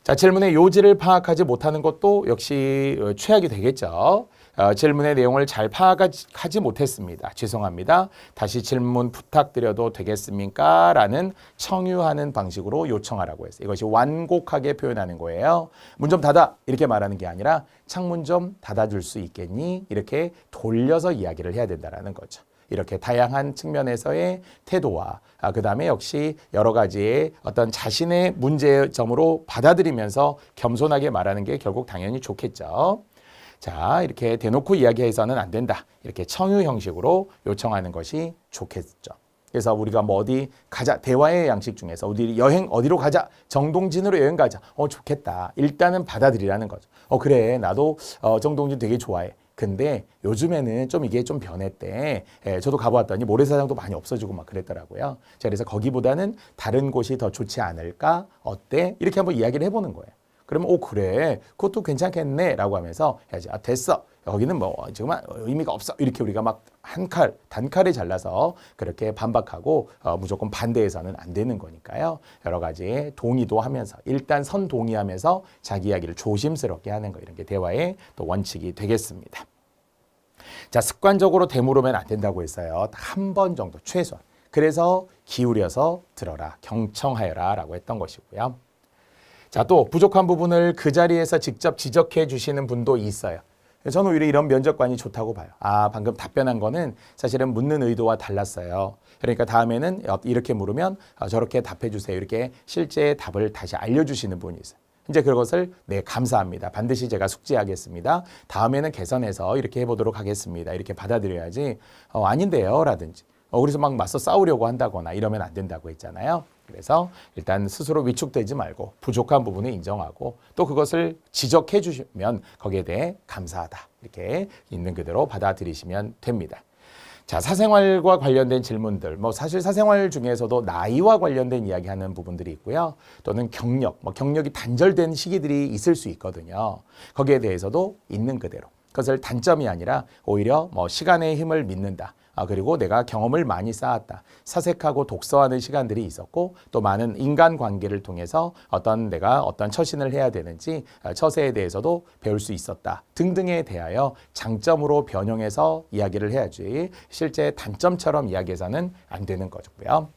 자, 질문의 요지를 파악하지 못하는 것도 역시 최악이 되겠죠. 질문의 내용을 잘 파악하지 못했습니다. 죄송합니다. 다시 질문 부탁드려도 되겠습니까? 라는 청유하는 방식으로 요청하라고 했어요. 이것이 완곡하게 표현하는 거예요. 문 좀 닫아 이렇게 말하는 게 아니라 창문 좀 닫아줄 수 있겠니? 이렇게 돌려서 이야기를 해야 된다는 거죠. 이렇게 다양한 측면에서의 태도와 그 다음에 역시 여러 가지의 어떤 자신의 문제점으로 받아들이면서 겸손하게 말하는 게 결국 당연히 좋겠죠. 자, 이렇게 대놓고 이야기해서는 안 된다. 이렇게 청유 형식으로 요청하는 것이 좋겠죠. 그래서 우리가 뭐 어디 가자. 대화의 양식 중에서 어디 여행 어디로 가자. 정동진으로 여행 가자. 좋겠다. 일단은 받아들이라는 거죠. 그래. 나도 정동진 되게 좋아해. 근데 요즘에는 좀 이게 좀 변했대. 저도 가보았더니 모래사장도 많이 없어지고 막 그랬더라고요. 자, 그래서 거기보다는 다른 곳이 더 좋지 않을까? 어때? 이렇게 한번 이야기를 해보는 거예요. 그러면 그래 그것도 괜찮겠네 라고 하면서 해야지. 됐어 여기는 뭐 정말 의미가 없어 이렇게 우리가 막 단칼에 잘라서 그렇게 반박하고 무조건 반대해서는 안 되는 거니까요. 여러 가지 동의도 하면서 일단 선동의하면서 자기 이야기를 조심스럽게 하는 거 이런 게 대화의 또 원칙이 되겠습니다. 자, 습관적으로 되물으면 안 된다고 했어요. 한 번 정도 최소한. 그래서 기울여서 들어라 경청하여라 라고 했던 것이고요. 자, 또 부족한 부분을 그 자리에서 직접 지적해 주시는 분도 있어요. 저는 오히려 이런 면접관이 좋다고 봐요. 방금 답변한 거는 사실은 묻는 의도와 달랐어요. 그러니까 다음에는 이렇게 물으면 저렇게 답해 주세요. 이렇게 실제 답을 다시 알려주시는 분이 있어요. 이제 그것을 네, 감사합니다. 반드시 제가 숙지하겠습니다. 다음에는 개선해서 이렇게 해보도록 하겠습니다. 이렇게 받아들여야지 아닌데요 라든지 그래서 막 맞서 싸우려고 한다거나 이러면 안 된다고 했잖아요. 그래서 일단 스스로 위축되지 말고 부족한 부분을 인정하고 또 그것을 지적해 주시면 거기에 대해 감사하다. 이렇게 있는 그대로 받아들이시면 됩니다. 자, 사생활과 관련된 질문들, 사실 사생활 중에서도 나이와 관련된 이야기하는 부분들이 있고요. 또는 경력, 경력이 단절된 시기들이 있을 수 있거든요. 거기에 대해서도 있는 그대로. 그것을 단점이 아니라 오히려 시간의 힘을 믿는다. 그리고 내가 경험을 많이 쌓았다. 사색하고 독서하는 시간들이 있었고 또 많은 인간관계를 통해서 내가 어떤 처신을 해야 되는지 처세에 대해서도 배울 수 있었다. 등등에 대하여 장점으로 변형해서 이야기를 해야지 실제 단점처럼 이야기해서는 안 되는 거고요.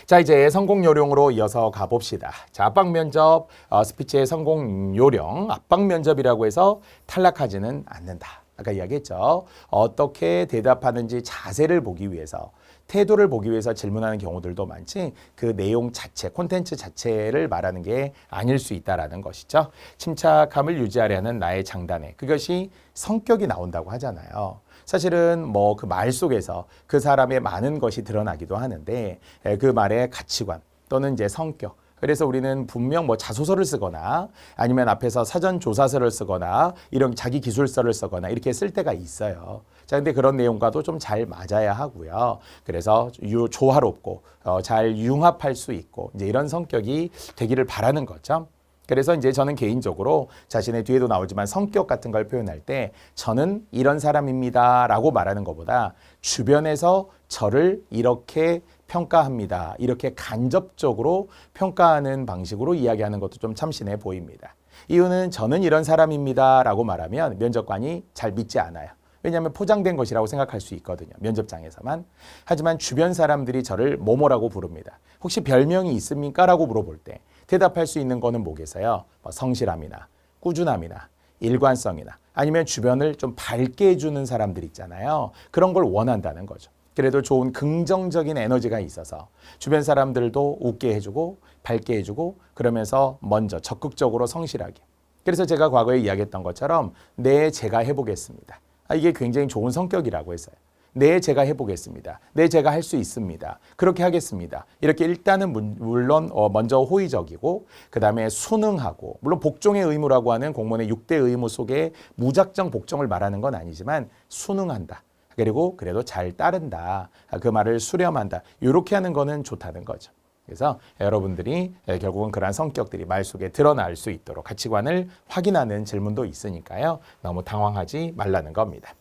자, 이제 성공 요령으로 이어서 가봅시다. 자, 압박 면접, 스피치의 성공 요령, 압박 면접이라고 해서 탈락하지는 않는다. 아까 이야기했죠. 어떻게 대답하는지 자세를 보기 위해서, 태도를 보기 위해서 질문하는 경우들도 많지 그 내용 자체, 콘텐츠 자체를 말하는 게 아닐 수 있다라는 것이죠. 침착함을 유지하려는 나의 장단에 그것이 성격이 나온다고 하잖아요. 사실은 그 말 속에서 그 사람의 많은 것이 드러나기도 하는데 그 말의 가치관 또는 이제 성격 그래서 우리는 분명 자소서를 쓰거나 아니면 앞에서 사전 조사서를 쓰거나 이런 자기 기술서를 쓰거나 이렇게 쓸 때가 있어요. 자, 근데 그런 내용과도 좀 잘 맞아야 하고요. 그래서 조화롭고 잘 융합할 수 있고 이제 이런 성격이 되기를 바라는 거죠. 그래서 이제 저는 개인적으로 자신의 뒤에도 나오지만 성격 같은 걸 표현할 때 저는 이런 사람입니다 라고 말하는 것보다 주변에서 저를 이렇게 평가합니다. 이렇게 간접적으로 평가하는 방식으로 이야기하는 것도 좀 참신해 보입니다. 이유는 저는 이런 사람입니다 라고 말하면 면접관이 잘 믿지 않아요. 왜냐하면 포장된 것이라고 생각할 수 있거든요. 면접장에서만. 하지만 주변 사람들이 저를 뭐뭐라고 부릅니다. 혹시 별명이 있습니까? 라고 물어볼 때 대답할 수 있는 거는 뭐겠어요? 성실함이나 꾸준함이나 일관성이나 아니면 주변을 좀 밝게 해주는 사람들 있잖아요. 그런 걸 원한다는 거죠. 그래도 좋은 긍정적인 에너지가 있어서 주변 사람들도 웃게 해주고 밝게 해주고 그러면서 먼저 적극적으로 성실하게. 그래서 제가 과거에 이야기했던 것처럼 네, 제가 해보겠습니다. 이게 굉장히 좋은 성격이라고 했어요. 네, 제가 해보겠습니다. 네, 제가 할 수 있습니다. 그렇게 하겠습니다. 이렇게 일단은 물론 먼저 호의적이고 그 다음에 순응하고 물론 복종의 의무라고 하는 공무원의 6대 의무 속에 무작정 복종을 말하는 건 아니지만 순응한다. 그리고 그래도 잘 따른다. 그 말을 수렴한다. 이렇게 하는 거는 좋다는 거죠. 그래서 여러분들이 결국은 그러한 성격들이 말 속에 드러날 수 있도록 가치관을 확인하는 질문도 있으니까요. 너무 당황하지 말라는 겁니다.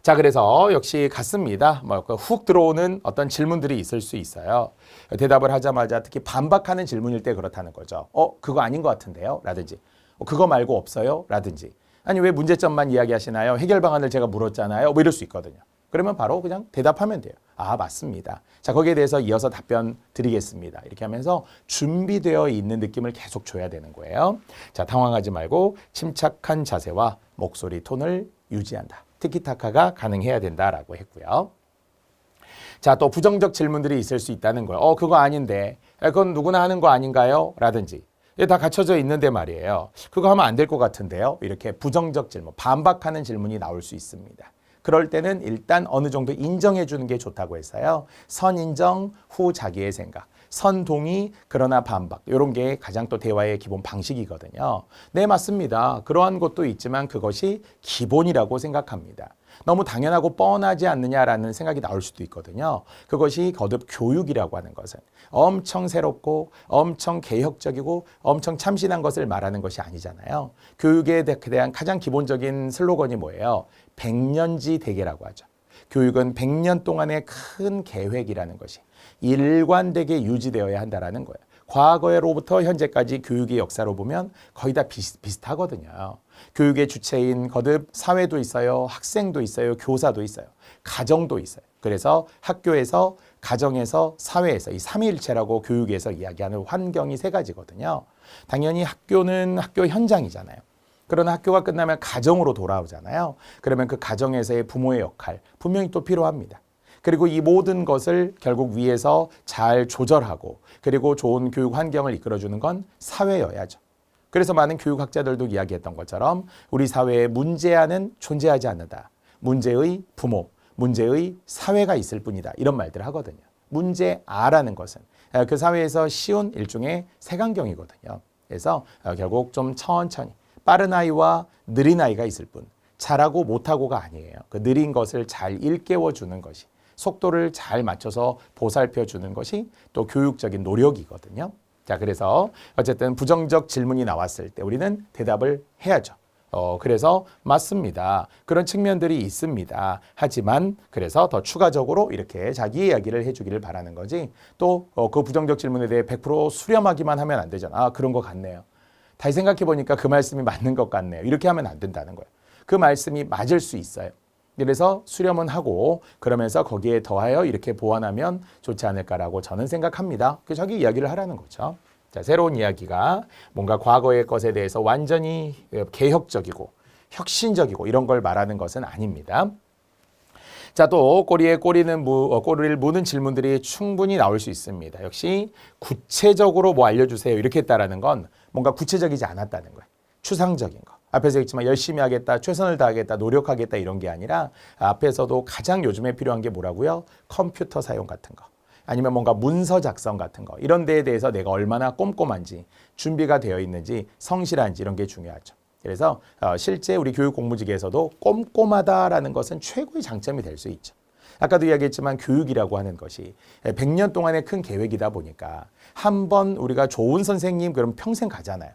자, 그래서 역시 같습니다. 훅 들어오는 어떤 질문들이 있을 수 있어요. 대답을 하자마자 특히 반박하는 질문일 때 그렇다는 거죠. 그거 아닌 것 같은데요? 라든지, 그거 말고 없어요? 라든지, 아니, 왜 문제점만 이야기하시나요? 해결 방안을 제가 물었잖아요. 뭐 이럴 수 있거든요. 그러면 바로 그냥 대답하면 돼요. 아, 맞습니다. 자, 거기에 대해서 이어서 답변 드리겠습니다. 이렇게 하면서 준비되어 있는 느낌을 계속 줘야 되는 거예요. 자, 당황하지 말고 침착한 자세와 목소리 톤을 유지한다. 티키타카가 가능해야 된다라고 했고요. 자, 또 부정적 질문들이 있을 수 있다는 거예요. 그거 아닌데, 그건 누구나 하는 거 아닌가요? 라든지, 다 갖춰져 있는데 말이에요. 그거 하면 안 될 것 같은데요. 이렇게 부정적 질문, 반박하는 질문이 나올 수 있습니다. 그럴 때는 일단 어느 정도 인정해 주는 게 좋다고 했어요. 선인정 후 자기의 생각. 선동의 그러나 반박. 이런 게 가장 또 대화의 기본 방식이거든요. 네, 맞습니다. 그러한 것도 있지만 그것이 기본이라고 생각합니다. 너무 당연하고 뻔하지 않느냐라는 생각이 나올 수도 있거든요. 그것이 거듭 교육이라고 하는 것은 엄청 새롭고 엄청 개혁적이고 엄청 참신한 것을 말하는 것이 아니잖아요. 교육에 대한 가장 기본적인 슬로건이 뭐예요? 백년지 대계라고 하죠. 교육은 100년 동안의 큰 계획이라는 것이 일관되게 유지되어야 한다는 거예요. 과거로부터 현재까지 교육의 역사로 보면 거의 다 비슷하거든요. 교육의 주체인 거듭 사회도 있어요. 학생도 있어요. 교사도 있어요. 가정도 있어요. 그래서 학교에서, 가정에서, 사회에서 이 삼위일체라고 교육에서 이야기하는 환경이 세 가지거든요. 당연히 학교는 학교 현장이잖아요. 그러나 학교가 끝나면 가정으로 돌아오잖아요. 그러면 그 가정에서의 부모의 역할 분명히 또 필요합니다. 그리고 이 모든 것을 결국 위에서 잘 조절하고 그리고 좋은 교육 환경을 이끌어주는 건 사회여야죠. 그래서 많은 교육학자들도 이야기했던 것처럼 우리 사회에 문제아는 존재하지 않는다. 문제의 부모, 문제의 사회가 있을 뿐이다. 이런 말들을 하거든요. 문제아라는 것은 그 사회에서 씌운 일종의 색안경이거든요. 그래서 결국 좀 천천히 빠른 아이와 느린 아이가 있을 뿐 잘하고 못하고가 아니에요. 그 느린 것을 잘 일깨워주는 것이 속도를 잘 맞춰서 보살펴주는 것이 또 교육적인 노력이거든요. 자, 그래서 어쨌든 부정적 질문이 나왔을 때 우리는 대답을 해야죠. 그래서 맞습니다. 그런 측면들이 있습니다. 하지만 그래서 더 추가적으로 이렇게 자기 이야기를 해주기를 바라는 거지 또 그 부정적 질문에 대해 100% 수렴하기만 하면 안 되잖아. 그런 것 같네요. 다시 생각해 보니까 그 말씀이 맞는 것 같네요. 이렇게 하면 안 된다는 거예요. 그 말씀이 맞을 수 있어요. 그래서 수렴은 하고 그러면서 거기에 더하여 이렇게 보완하면 좋지 않을까라고 저는 생각합니다. 그 자기 이야기를 하라는 거죠. 자, 새로운 이야기가 뭔가 과거의 것에 대해서 완전히 개혁적이고 혁신적이고 이런 걸 말하는 것은 아닙니다. 자, 또 꼬리에 꼬리를 무는 질문들이 충분히 나올 수 있습니다. 역시 구체적으로 뭐 알려주세요 이렇게 했다라는 건 뭔가 구체적이지 않았다는 거예요. 추상적인 거. 앞에서 했지만 열심히 하겠다, 최선을 다하겠다, 노력하겠다 이런 게 아니라 앞에서도 가장 요즘에 필요한 게 뭐라고요? 컴퓨터 사용 같은 거. 아니면 뭔가 문서 작성 같은 거. 이런 데에 대해서 내가 얼마나 꼼꼼한지, 준비가 되어 있는지, 성실한지 이런 게 중요하죠. 그래서 실제 우리 교육 공무직에서도 꼼꼼하다라는 것은 최고의 장점이 될 수 있죠. 아까도 이야기했지만 교육이라고 하는 것이 100년 동안의 큰 계획이다 보니까 한번 우리가 좋은 선생님 그럼 평생 가잖아요.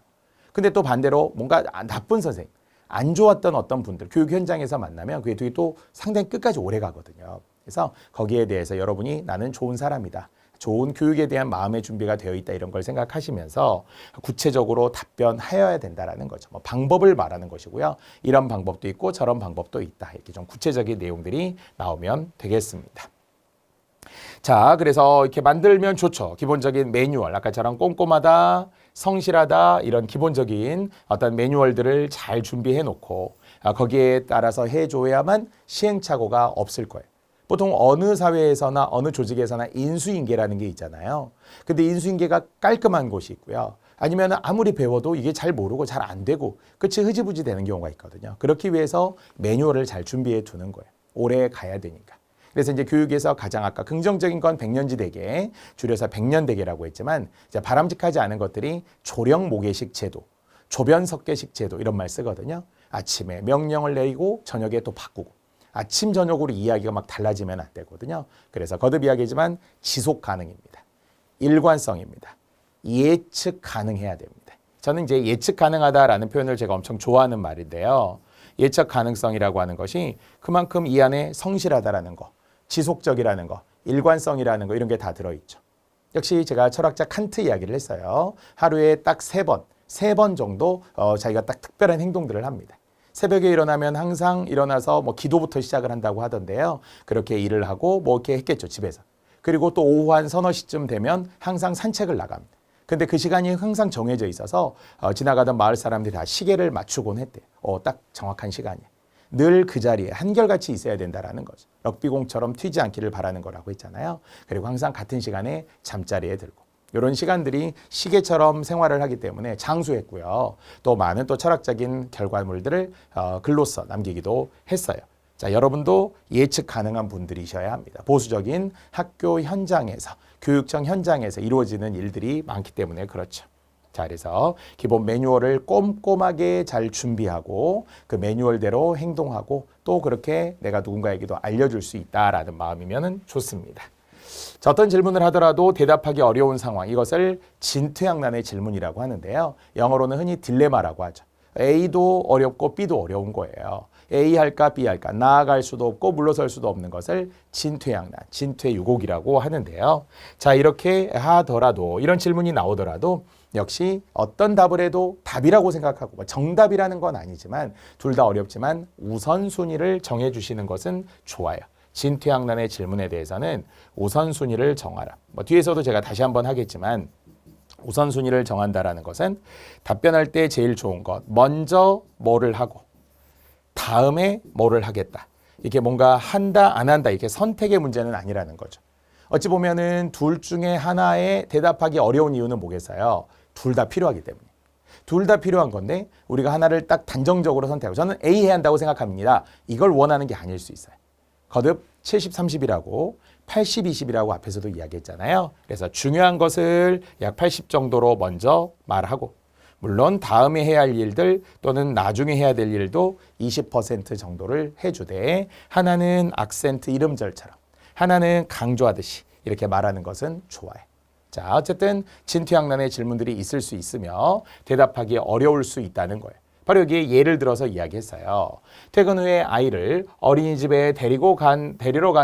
근데 또 반대로 뭔가 나쁜 선생님, 안 좋았던 어떤 분들, 교육 현장에서 만나면 그게 되게 또 상당히 끝까지 오래 가거든요. 그래서 거기에 대해서 여러분이 나는 좋은 사람이다. 좋은 교육에 대한 마음의 준비가 되어 있다 이런 걸 생각하시면서 구체적으로 답변하여야 된다라는 거죠. 뭐 방법을 말하는 것이고요. 이런 방법도 있고 저런 방법도 있다. 이렇게 좀 구체적인 내용들이 나오면 되겠습니다. 자, 그래서 이렇게 만들면 좋죠. 기본적인 매뉴얼, 아까처럼 꼼꼼하다, 성실하다 이런 기본적인 어떤 매뉴얼들을 잘 준비해 놓고 거기에 따라서 해줘야만 시행착오가 없을 거예요. 보통 어느 사회에서나 어느 조직에서나 인수인계라는 게 있잖아요. 근데 인수인계가 깔끔한 곳이 있고요. 아니면 아무리 배워도 이게 잘 모르고 잘 안 되고 끝이 흐지부지 되는 경우가 있거든요. 그렇기 위해서 매뉴얼을 잘 준비해 두는 거예요. 오래 가야 되니까. 그래서 이제 교육에서 가장 아까 긍정적인 건 백년지 대계, 줄여서 백년대계라고 했지만 이제 바람직하지 않은 것들이 조령 모계식 제도, 조변 석계식 제도 이런 말 쓰거든요. 아침에 명령을 내리고 저녁에 또 바꾸고 아침 저녁으로 이야기가 막 달라지면 안 되거든요. 그래서 거듭 이야기지만 지속 가능입니다. 일관성입니다. 예측 가능해야 됩니다. 저는 이제 예측 가능하다라는 표현을 제가 엄청 좋아하는 말인데요. 예측 가능성이라고 하는 것이 그만큼 이 안에 성실하다라는 거, 지속적이라는 거, 일관성이라는 거 이런 게 다 들어있죠. 역시 제가 철학자 칸트 이야기를 했어요. 하루에 딱 세 번 정도 자기가 딱 특별한 행동들을 합니다. 새벽에 일어나면 항상 일어나서 뭐 기도부터 시작을 한다고 하던데요. 그렇게 일을 하고 뭐 이렇게 했겠죠, 집에서. 그리고 또 오후 한 서너 시쯤 되면 항상 산책을 나갑니다. 근데 그 시간이 항상 정해져 있어서 지나가던 마을 사람들이 다 시계를 맞추곤 했대요. 딱 정확한 시간이에요. 늘 그 자리에 한결같이 있어야 된다라는 거죠. 럭비공처럼 튀지 않기를 바라는 거라고 했잖아요. 그리고 항상 같은 시간에 잠자리에 들고. 이런 시간들이 시계처럼 생활을 하기 때문에 장수했고요. 또 많은 또 철학적인 결과물들을 글로써 남기기도 했어요. 자, 여러분도 예측 가능한 분들이셔야 합니다. 보수적인 학교 현장에서, 교육청 현장에서 이루어지는 일들이 많기 때문에 그렇죠. 자, 그래서 기본 매뉴얼을 꼼꼼하게 잘 준비하고 그 매뉴얼대로 행동하고 또 그렇게 내가 누군가에게도 알려줄 수 있다라는 마음이면 좋습니다. 자, 어떤 질문을 하더라도 대답하기 어려운 상황, 이것을 진퇴양난의 질문이라고 하는데요. 영어로는 흔히 딜레마라고 하죠. A도 어렵고 B도 어려운 거예요. A 할까 B 할까 나아갈 수도 없고 물러설 수도 없는 것을 진퇴양난, 진퇴유곡이라고 하는데요. 자, 이렇게 하더라도 이런 질문이 나오더라도 역시 어떤 답을 해도 답이라고 생각하고 정답이라는 건 아니지만 둘 다 어렵지만 우선순위를 정해주시는 것은 좋아요. 진퇴양난의 질문에 대해서는 우선순위를 정하라. 뒤에서도 제가 다시 한번 하겠지만 우선순위를 정한다라는 것은 답변할 때 제일 좋은 것, 먼저 뭐를 하고 다음에 뭐를 하겠다. 이게 뭔가 한다 안 한다 이렇게 선택의 문제는 아니라는 거죠. 어찌 보면은 둘 중에 하나에 대답하기 어려운 이유는 뭐겠어요? 둘 다 필요하기 때문에. 둘 다 필요한 건데 우리가 하나를 딱 단정적으로 선택하고 저는 A 해야 한다고 생각합니다. 이걸 원하는 게 아닐 수 있어요. 거듭 70-30이라고 80-20이라고 앞에서도 이야기했잖아요. 그래서 중요한 것을 약 80 정도로 먼저 말하고 물론 다음에 해야 할 일들 또는 나중에 해야 될 일도 20% 정도를 해주되 하나는 악센트 이름절처럼 하나는 강조하듯이 이렇게 말하는 것은 좋아요. 자, 어쨌든 진퇴양난의 질문들이 있을 수 있으며 대답하기 어려울 수 있다는 거예요. 바로 여기에 예를 들어서 이야기했어요. 퇴근 후에 아이를 어린이집에 데리러 간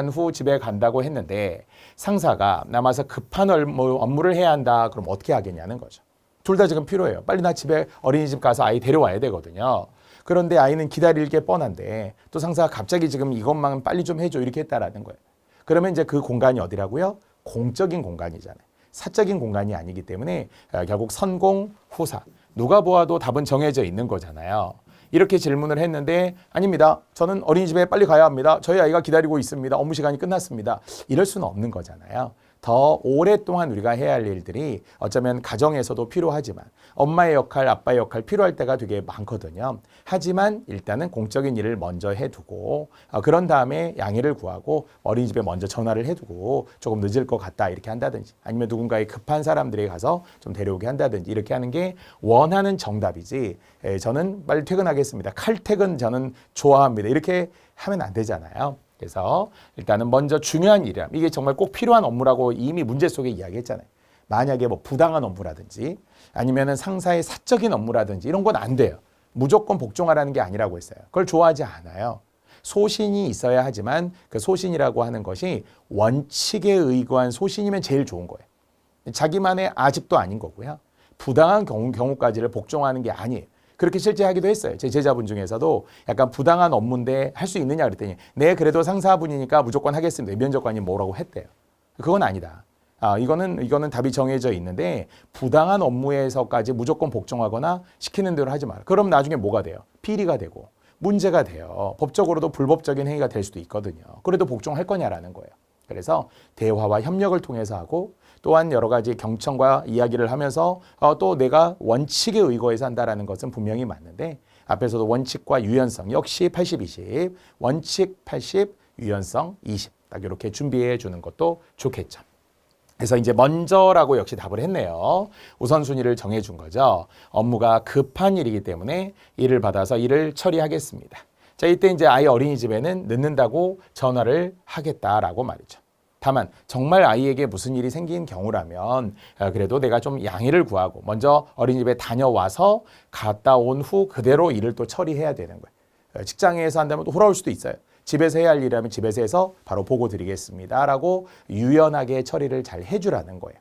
후 집에 간다고 했는데 상사가 남아서 급한 업무를 해야 한다. 그럼 어떻게 하겠냐는 거죠. 둘 다 지금 필요해요. 빨리 나 집에 어린이집 가서 아이 데려와야 되거든요. 그런데 아이는 기다릴 게 뻔한데 또 상사가 갑자기 지금 이것만 빨리 좀 해줘 이렇게 했다라는 거예요. 그러면 이제 그 공간이 어디라고요? 공적인 공간이잖아요. 사적인 공간이 아니기 때문에 결국 선공, 후사. 누가 보아도 답은 정해져 있는 거잖아요. 이렇게 질문을 했는데 아닙니다. 저는 어린이집에 빨리 가야 합니다. 저희 아이가 기다리고 있습니다. 업무 시간이 끝났습니다. 이럴 수는 없는 거잖아요. 더 오랫동안 우리가 해야 할 일들이 어쩌면 가정에서도 필요하지만 엄마의 역할, 아빠의 역할 필요할 때가 되게 많거든요. 하지만 일단은 공적인 일을 먼저 해두고 그런 다음에 양해를 구하고 어린이집에 먼저 전화를 해두고 조금 늦을 것 같다 이렇게 한다든지 아니면 누군가의 급한 사람들에게 가서 좀 데려오게 한다든지 이렇게 하는 게 원하는 정답이지 저는 빨리 퇴근하겠습니다. 칼퇴근 저는 좋아합니다. 이렇게 하면 안 되잖아요. 그래서 일단은 먼저 중요한 일이라 이게 정말 꼭 필요한 업무라고 이미 문제 속에 이야기했잖아요. 만약에 뭐 부당한 업무라든지 아니면은 상사의 사적인 업무라든지 이런 건 안 돼요. 무조건 복종하라는 게 아니라고 했어요. 그걸 좋아하지 않아요. 소신이 있어야 하지만 그 소신이라고 하는 것이 원칙에 의거한 소신이면 제일 좋은 거예요. 자기만의 아집도 아닌 거고요. 부당한 경우까지를 복종하는 게 아니에요. 그렇게 실제 하기도 했어요. 제 제자분 중에서도 약간 부당한 업무인데 할 수 있느냐 그랬더니 네 그래도 상사분이니까 무조건 하겠습니다. 면접관이 뭐라고 했대요. 그건 아니다. 이거는 답이 정해져 있는데 부당한 업무에서까지 무조건 복종하거나 시키는 대로 하지 마라. 그럼 나중에 뭐가 돼요? 비리가 되고 문제가 돼요. 법적으로도 불법적인 행위가 될 수도 있거든요. 그래도 복종할 거냐라는 거예요. 그래서 대화와 협력을 통해서 하고 또한 여러 가지 경청과 이야기를 하면서 또 내가 원칙에 의거해서 한다라는 것은 분명히 맞는데 앞에서도 원칙과 유연성 역시 80-20 원칙 80 유연성 20 딱 이렇게 준비해 주는 것도 좋겠죠. 그래서 이제 먼저라고 역시 답을 했네요. 우선순위를 정해준 거죠. 업무가 급한 일이기 때문에 일을 받아서 일을 처리하겠습니다. 자, 이때 이제 아이 어린이집에는 늦는다고 전화를 하겠다라고 말이죠. 다만 정말 아이에게 무슨 일이 생긴 경우라면 그래도 내가 좀 양해를 구하고 먼저 어린이집에 다녀와서 갔다 온 후 그대로 일을 또 처리해야 되는 거예요. 직장에서 한다면 또 돌아올 수도 있어요. 집에서 해야 할 일이라면 집에서 해서 바로 보고 드리겠습니다 라고 유연하게 처리를 잘 해주라는 거예요.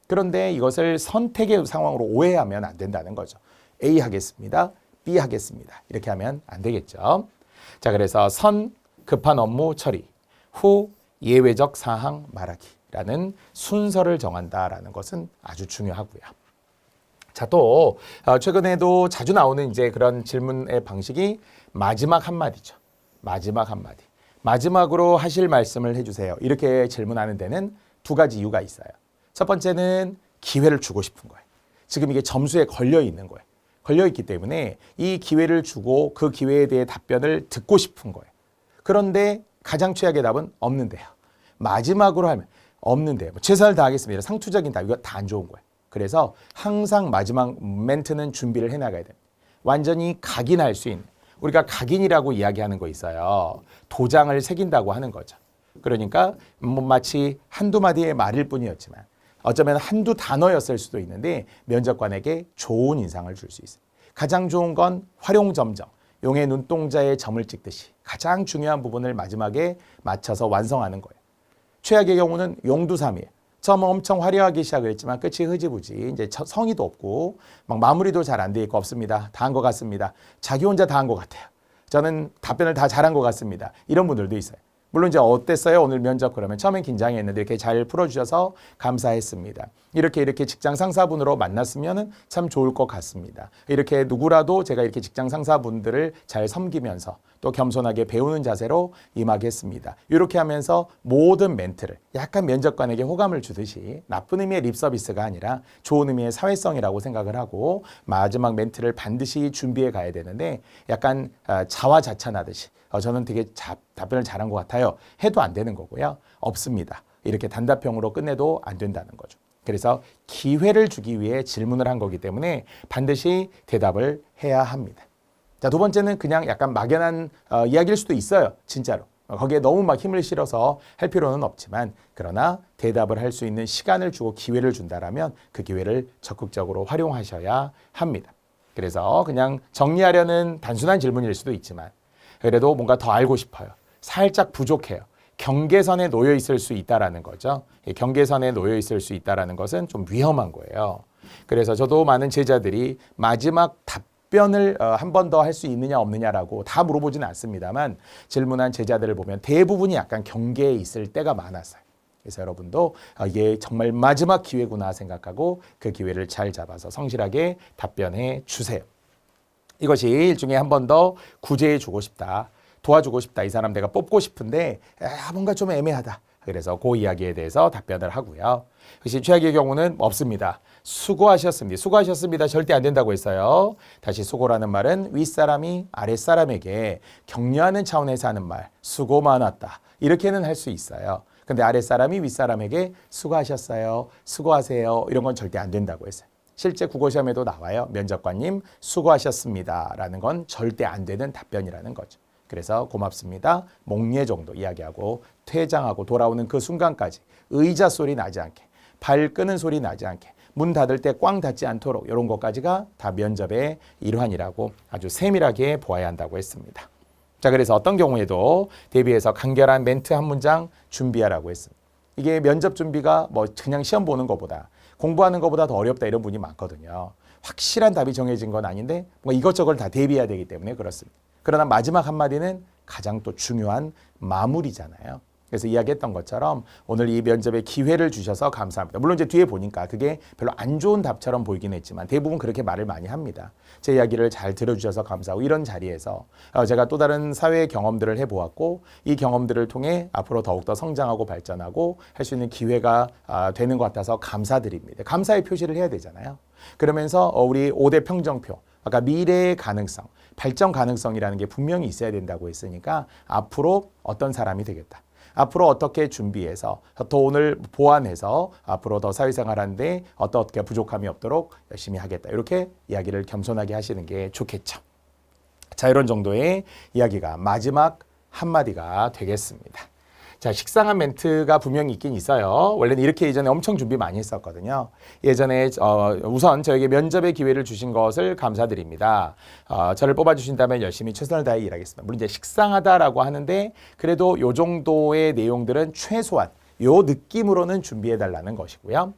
그런데 이것을 선택의 상황으로 오해하면 안 된다는 거죠. A 하겠습니다. B 하겠습니다. 이렇게 하면 안 되겠죠. 자, 그래서 선 급한 업무 처리 후 예외적 사항 말하기라는 순서를 정한다라는 것은 아주 중요하고요. 자, 또 최근에도 자주 나오는 이제 그런 질문의 방식이 마지막 한마디죠. 마지막 한마디. 마지막으로 하실 말씀을 해주세요. 이렇게 질문하는 데는 두 가지 이유가 있어요. 첫 번째는 기회를 주고 싶은 거예요. 지금 이게 점수에 걸려 있는 거예요. 걸려 있기 때문에 이 기회를 주고 그 기회에 대해 답변을 듣고 싶은 거예요. 그런데 가장 최악의 답은 없는데요. 마지막으로 하면 없는데요. 최선을 다하겠습니다. 상투적인 답, 이거 다 안 좋은 거예요. 그래서 항상 마지막 멘트는 준비를 해나가야 됩니다. 완전히 각인할 수 있는, 우리가 각인이라고 이야기하는 거 있어요. 도장을 새긴다고 하는 거죠. 그러니까 마치 한두 마디의 말일 뿐이었지만 어쩌면 한두 단어였을 수도 있는데 면접관에게 좋은 인상을 줄 수 있어요. 가장 좋은 건 활용점정, 용의 눈동자에 점을 찍듯이 가장 중요한 부분을 마지막에 맞춰서 완성하는 거예요. 최악의 경우는 용두삼이에요. 처음은 엄청 화려하게 시작을 했지만 끝이 흐지부지, 이제 성의도 없고 막 마무리도 잘 안 돼 있고 없습니다. 다 한 것 같습니다. 자기 혼자 다 한 것 같아요. 저는 답변을 다 잘한 것 같습니다. 이런 분들도 있어요. 물론 이제 어땠어요? 오늘 면접 그러면 처음엔 긴장했는데 이렇게 잘 풀어주셔서 감사했습니다. 이렇게 직장 상사분으로 만났으면 참 좋을 것 같습니다. 이렇게 누구라도 제가 이렇게 직장 상사분들을 잘 섬기면서 또 겸손하게 배우는 자세로 임하겠습니다. 이렇게 하면서 모든 멘트를 약간 면접관에게 호감을 주듯이 나쁜 의미의 립서비스가 아니라 좋은 의미의 사회성이라고 생각을 하고 마지막 멘트를 반드시 준비해 가야 되는데 약간 자화자찬하듯이 저는 되게 답변을 잘한 것 같아요. 해도 안 되는 거고요. 없습니다. 이렇게 단답형으로 끝내도 안 된다는 거죠. 그래서 기회를 주기 위해 질문을 한 거기 때문에 반드시 대답을 해야 합니다. 자, 두 번째는 그냥 약간 막연한 이야기일 수도 있어요. 진짜로. 거기에 너무 막 힘을 실어서 할 필요는 없지만 그러나 대답을 할 수 있는 시간을 주고 기회를 준다라면 그 기회를 적극적으로 활용하셔야 합니다. 그래서 그냥 정리하려는 단순한 질문일 수도 있지만 그래도 뭔가 더 알고 싶어요. 살짝 부족해요. 경계선에 놓여 있을 수 있다라는 거죠. 경계선에 놓여 있을 수 있다라는 것은 좀 위험한 거예요. 그래서 저도 많은 제자들이 마지막 답변을 한 번 더 할 수 있느냐 없느냐라고 다 물어보지는 않습니다만 질문한 제자들을 보면 대부분이 약간 경계에 있을 때가 많았어요. 그래서 여러분도 이게 정말 마지막 기회구나 생각하고 그 기회를 잘 잡아서 성실하게 답변해 주세요. 이것이 일종의 한 번 더 구제해 주고 싶다. 도와주고 싶다. 이 사람 내가 뽑고 싶은데 뭔가 좀 애매하다. 그래서 그 이야기에 대해서 답변을 하고요. 그것이 최악의 경우는 없습니다. 수고하셨습니다. 수고하셨습니다. 절대 안 된다고 했어요. 다시 수고라는 말은 윗사람이 아랫사람에게 격려하는 차원에서 하는 말. 수고 많았다. 이렇게는 할 수 있어요. 근데 아랫사람이 윗사람에게 수고하셨어요. 수고하세요. 이런 건 절대 안 된다고 했어요. 실제 국어시험에도 나와요. 면접관님 수고하셨습니다. 라는 건 절대 안 되는 답변이라는 거죠. 그래서 고맙습니다. 목례 정도 이야기하고 퇴장하고 돌아오는 그 순간까지 의자 소리 나지 않게 발 끄는 소리 나지 않게 문 닫을 때 꽝 닫지 않도록 이런 것까지가 다 면접의 일환이라고 아주 세밀하게 보아야 한다고 했습니다. 자, 그래서 어떤 경우에도 대비해서 간결한 멘트 한 문장 준비하라고 했습니다. 이게 면접 준비가 뭐 그냥 시험 보는 것보다 공부하는 것보다 더 어렵다 이런 분이 많거든요. 확실한 답이 정해진 건 아닌데 뭔가 이것저것 다 대비해야 되기 때문에 그렇습니다. 그러나 마지막 한마디는 가장 또 중요한 마무리잖아요. 그래서 이야기했던 것처럼 오늘 이 면접에 기회를 주셔서 감사합니다. 물론 이제 뒤에 보니까 그게 별로 안 좋은 답처럼 보이긴 했지만 대부분 그렇게 말을 많이 합니다. 제 이야기를 잘 들어주셔서 감사하고 이런 자리에서 제가 또 다른 사회 경험들을 해보았고 이 경험들을 통해 앞으로 더욱더 성장하고 발전하고 할 수 있는 기회가 되는 것 같아서 감사드립니다. 감사의 표시를 해야 되잖아요. 그러면서 우리 5대 평정표, 아까 미래의 가능성, 발전 가능성이라는 게 분명히 있어야 된다고 했으니까 앞으로 어떤 사람이 되겠다. 앞으로 어떻게 준비해서 더 오늘 보완해서 앞으로 더 사회생활하는데 어떻게 부족함이 없도록 열심히 하겠다. 이렇게 이야기를 겸손하게 하시는 게 좋겠죠. 자, 이런 정도의 이야기가 마지막 한마디가 되겠습니다. 자, 식상한 멘트가 분명히 있긴 있어요. 원래는 이렇게 예전에 엄청 준비 많이 했었거든요. 예전에 우선 저에게 면접의 기회를 주신 것을 감사드립니다. 저를 뽑아주신다면 열심히 최선을 다해 일하겠습니다. 물론 이제 식상하다라고 하는데 그래도 요 정도의 내용들은 최소한 요 느낌으로는 준비해달라는 것이고요.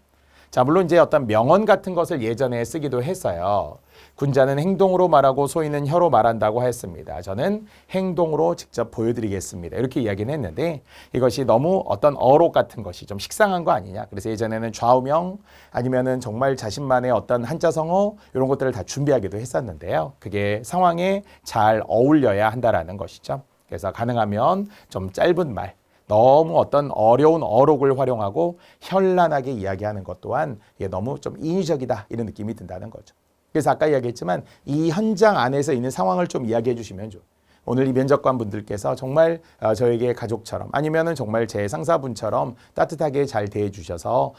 자, 물론 이제 어떤 명언 같은 것을 예전에 쓰기도 했어요. 군자는 행동으로 말하고 소인은 혀로 말한다고 했습니다. 저는 행동으로 직접 보여드리겠습니다. 이렇게 이야기는 했는데 이것이 너무 어떤 어록 같은 것이 좀 식상한 거 아니냐. 그래서 예전에는 좌우명 아니면은 정말 자신만의 어떤 한자성어 이런 것들을 다 준비하기도 했었는데요. 그게 상황에 잘 어울려야 한다라는 것이죠. 그래서 가능하면 좀 짧은 말, 너무 어떤 어려운 어록을 활용하고 현란하게 이야기하는 것 또한 이게 너무 좀 인위적이다 이런 느낌이 든다는 거죠. 그래서 아까 이야기했지만 이 현장 안에서 있는 상황을 좀 이야기해 주시면 좋아요. 오늘 이 면접관 분들께서 정말 저에게 가족처럼 아니면은 정말 제 상사분처럼 따뜻하게 잘 대해 주셔서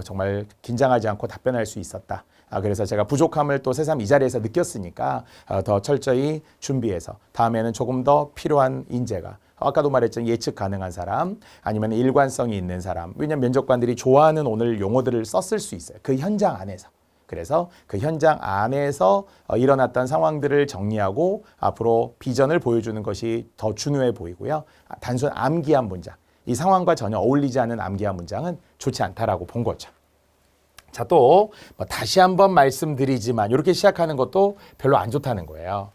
정말 긴장하지 않고 답변할 수 있었다. 그래서 제가 부족함을 또 새삼 이 자리에서 느꼈으니까 더 철저히 준비해서 다음에는 조금 더 필요한 인재가 아까도 말했지만 예측 가능한 사람 아니면 일관성이 있는 사람. 왜냐하면 면접관들이 좋아하는 오늘 용어들을 썼을 수 있어요. 그 현장 안에서. 그래서 그 현장 안에서 일어났던 상황들을 정리하고 앞으로 비전을 보여주는 것이 더 중요해 보이고요. 단순 암기한 문장, 이 상황과 전혀 어울리지 않은 암기한 문장은 좋지 않다라고 본 거죠. 자, 또 다시 한번 말씀드리지만 이렇게 시작하는 것도 별로 안 좋다는 거예요.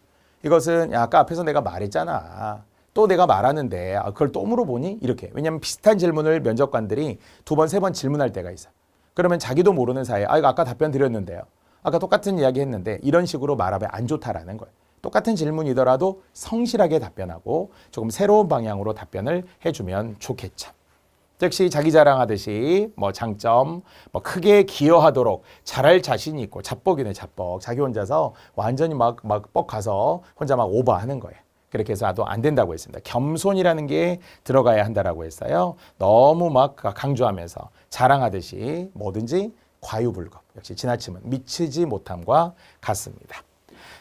이것은 아까 앞에서 내가 말했잖아. 또 내가 말하는데 그걸 또 물어보니? 이렇게. 왜냐하면 비슷한 질문을 면접관들이 2번, 3번 질문할 때가 있어요. 그러면 자기도 모르는 사이에 이거 아까 답변 드렸는데요. 아까 똑같은 이야기 했는데 이런 식으로 말하면 안 좋다라는 거예요. 똑같은 질문이더라도 성실하게 답변하고 조금 새로운 방향으로 답변을 해주면 좋겠죠. 즉시 자기 자랑하듯이 장점 크게 기여하도록 잘할 자신이 있고 자뻑이네 자뻑. 자기 혼자서 완전히 막 뻑 가서 혼자 막 오버하는 거예요. 그렇게 해서 안 된다고 했습니다. 겸손이라는 게 들어가야 한다라고 했어요. 너무 막 강조하면서 자랑하듯이 뭐든지 과유불급. 역시 지나치면 미치지 못함과 같습니다.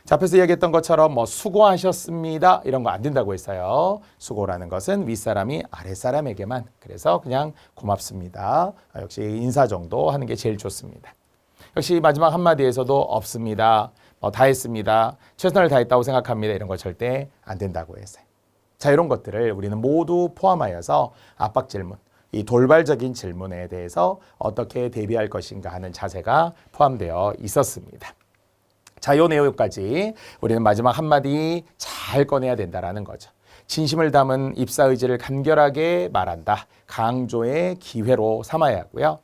자, 앞에서 이야기했던 것처럼 수고하셨습니다. 이런 거 안 된다고 했어요. 수고라는 것은 윗사람이 아랫사람에게만. 그래서 그냥 고맙습니다. 역시 인사 정도 하는 게 제일 좋습니다. 역시 마지막 한마디에서도 없습니다. 다 했습니다. 최선을 다했다고 생각합니다. 이런 거 절대 안 된다고 했어요. 자, 이런 것들을 우리는 모두 포함하여서 압박 질문, 이 돌발적인 질문에 대해서 어떻게 대비할 것인가 하는 자세가 포함되어 있었습니다. 자, 이 내용까지 우리는 마지막 한마디 잘 꺼내야 된다라는 거죠. 진심을 담은 입사 의지를 간결하게 말한다. 강조의 기회로 삼아야 하고요.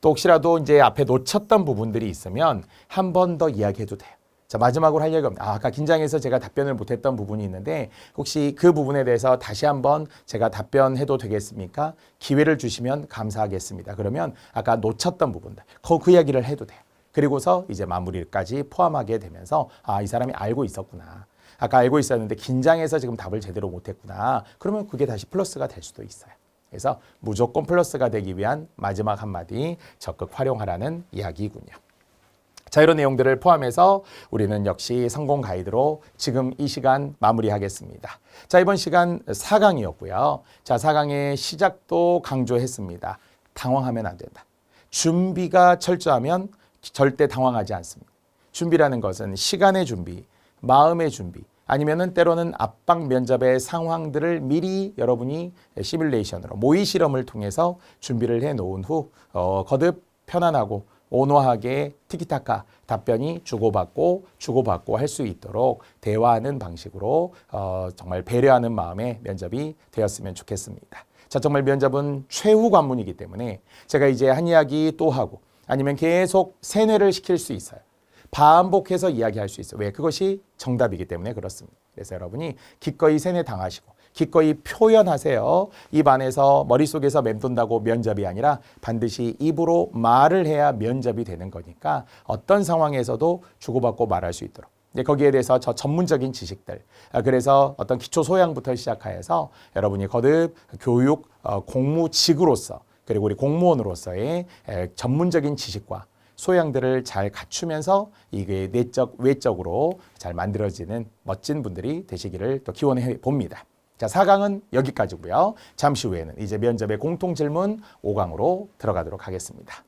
또 혹시라도 이제 앞에 놓쳤던 부분들이 있으면 한 번 더 이야기해도 돼요. 자, 마지막으로 할 얘기가 없습니다. 아까 긴장해서 제가 답변을 못했던 부분이 있는데 혹시 그 부분에 대해서 다시 한번 제가 답변해도 되겠습니까? 기회를 주시면 감사하겠습니다. 그러면 아까 놓쳤던 부분들, 그 이야기를 해도 돼요. 그리고서 이제 마무리까지 포함하게 되면서 이 사람이 알고 있었구나. 아까 알고 있었는데 긴장해서 지금 답을 제대로 못했구나. 그러면 그게 다시 플러스가 될 수도 있어요. 그래서 무조건 플러스가 되기 위한 마지막 한마디 적극 활용하라는 이야기군요. 자, 이런 내용들을 포함해서 우리는 역시 성공 가이드로 지금 이 시간 마무리하겠습니다. 자, 이번 시간 4강이었고요. 자, 4강의 시작도 강조했습니다. 당황하면 안 된다. 준비가 철저하면 절대 당황하지 않습니다. 준비라는 것은 시간의 준비, 마음의 준비, 아니면은 때로는 압박 면접의 상황들을 미리 여러분이 시뮬레이션으로 모의 실험을 통해서 준비를 해 놓은 후 거듭 편안하고 온화하게 티키타카 답변이 주고받고 할 수 있도록 대화하는 방식으로 정말 배려하는 마음의 면접이 되었으면 좋겠습니다. 자, 정말 면접은 최후 관문이기 때문에 제가 이제 한 이야기 또 하고 아니면 계속 세뇌를 시킬 수 있어요. 반복해서 이야기할 수 있어요. 왜? 그것이 정답이기 때문에 그렇습니다. 그래서 여러분이 기꺼이 세뇌 당하시고 기꺼이 표현하세요. 입 안에서 머릿속에서 맴돈다고 면접이 아니라 반드시 입으로 말을 해야 면접이 되는 거니까 어떤 상황에서도 주고받고 말할 수 있도록. 거기에 대해서 저 전문적인 지식들, 그래서 어떤 기초 소양부터 시작하여서 여러분이 거듭 교육 공무직으로서 그리고 우리 공무원으로서의 전문적인 지식과 소양들을 잘 갖추면서 이게 내적, 외적으로 잘 만들어지는 멋진 분들이 되시기를 또 기원해 봅니다. 자, 4강은 여기까지고요. 잠시 후에는 이제 면접의 공통 질문 5강으로 들어가도록 하겠습니다.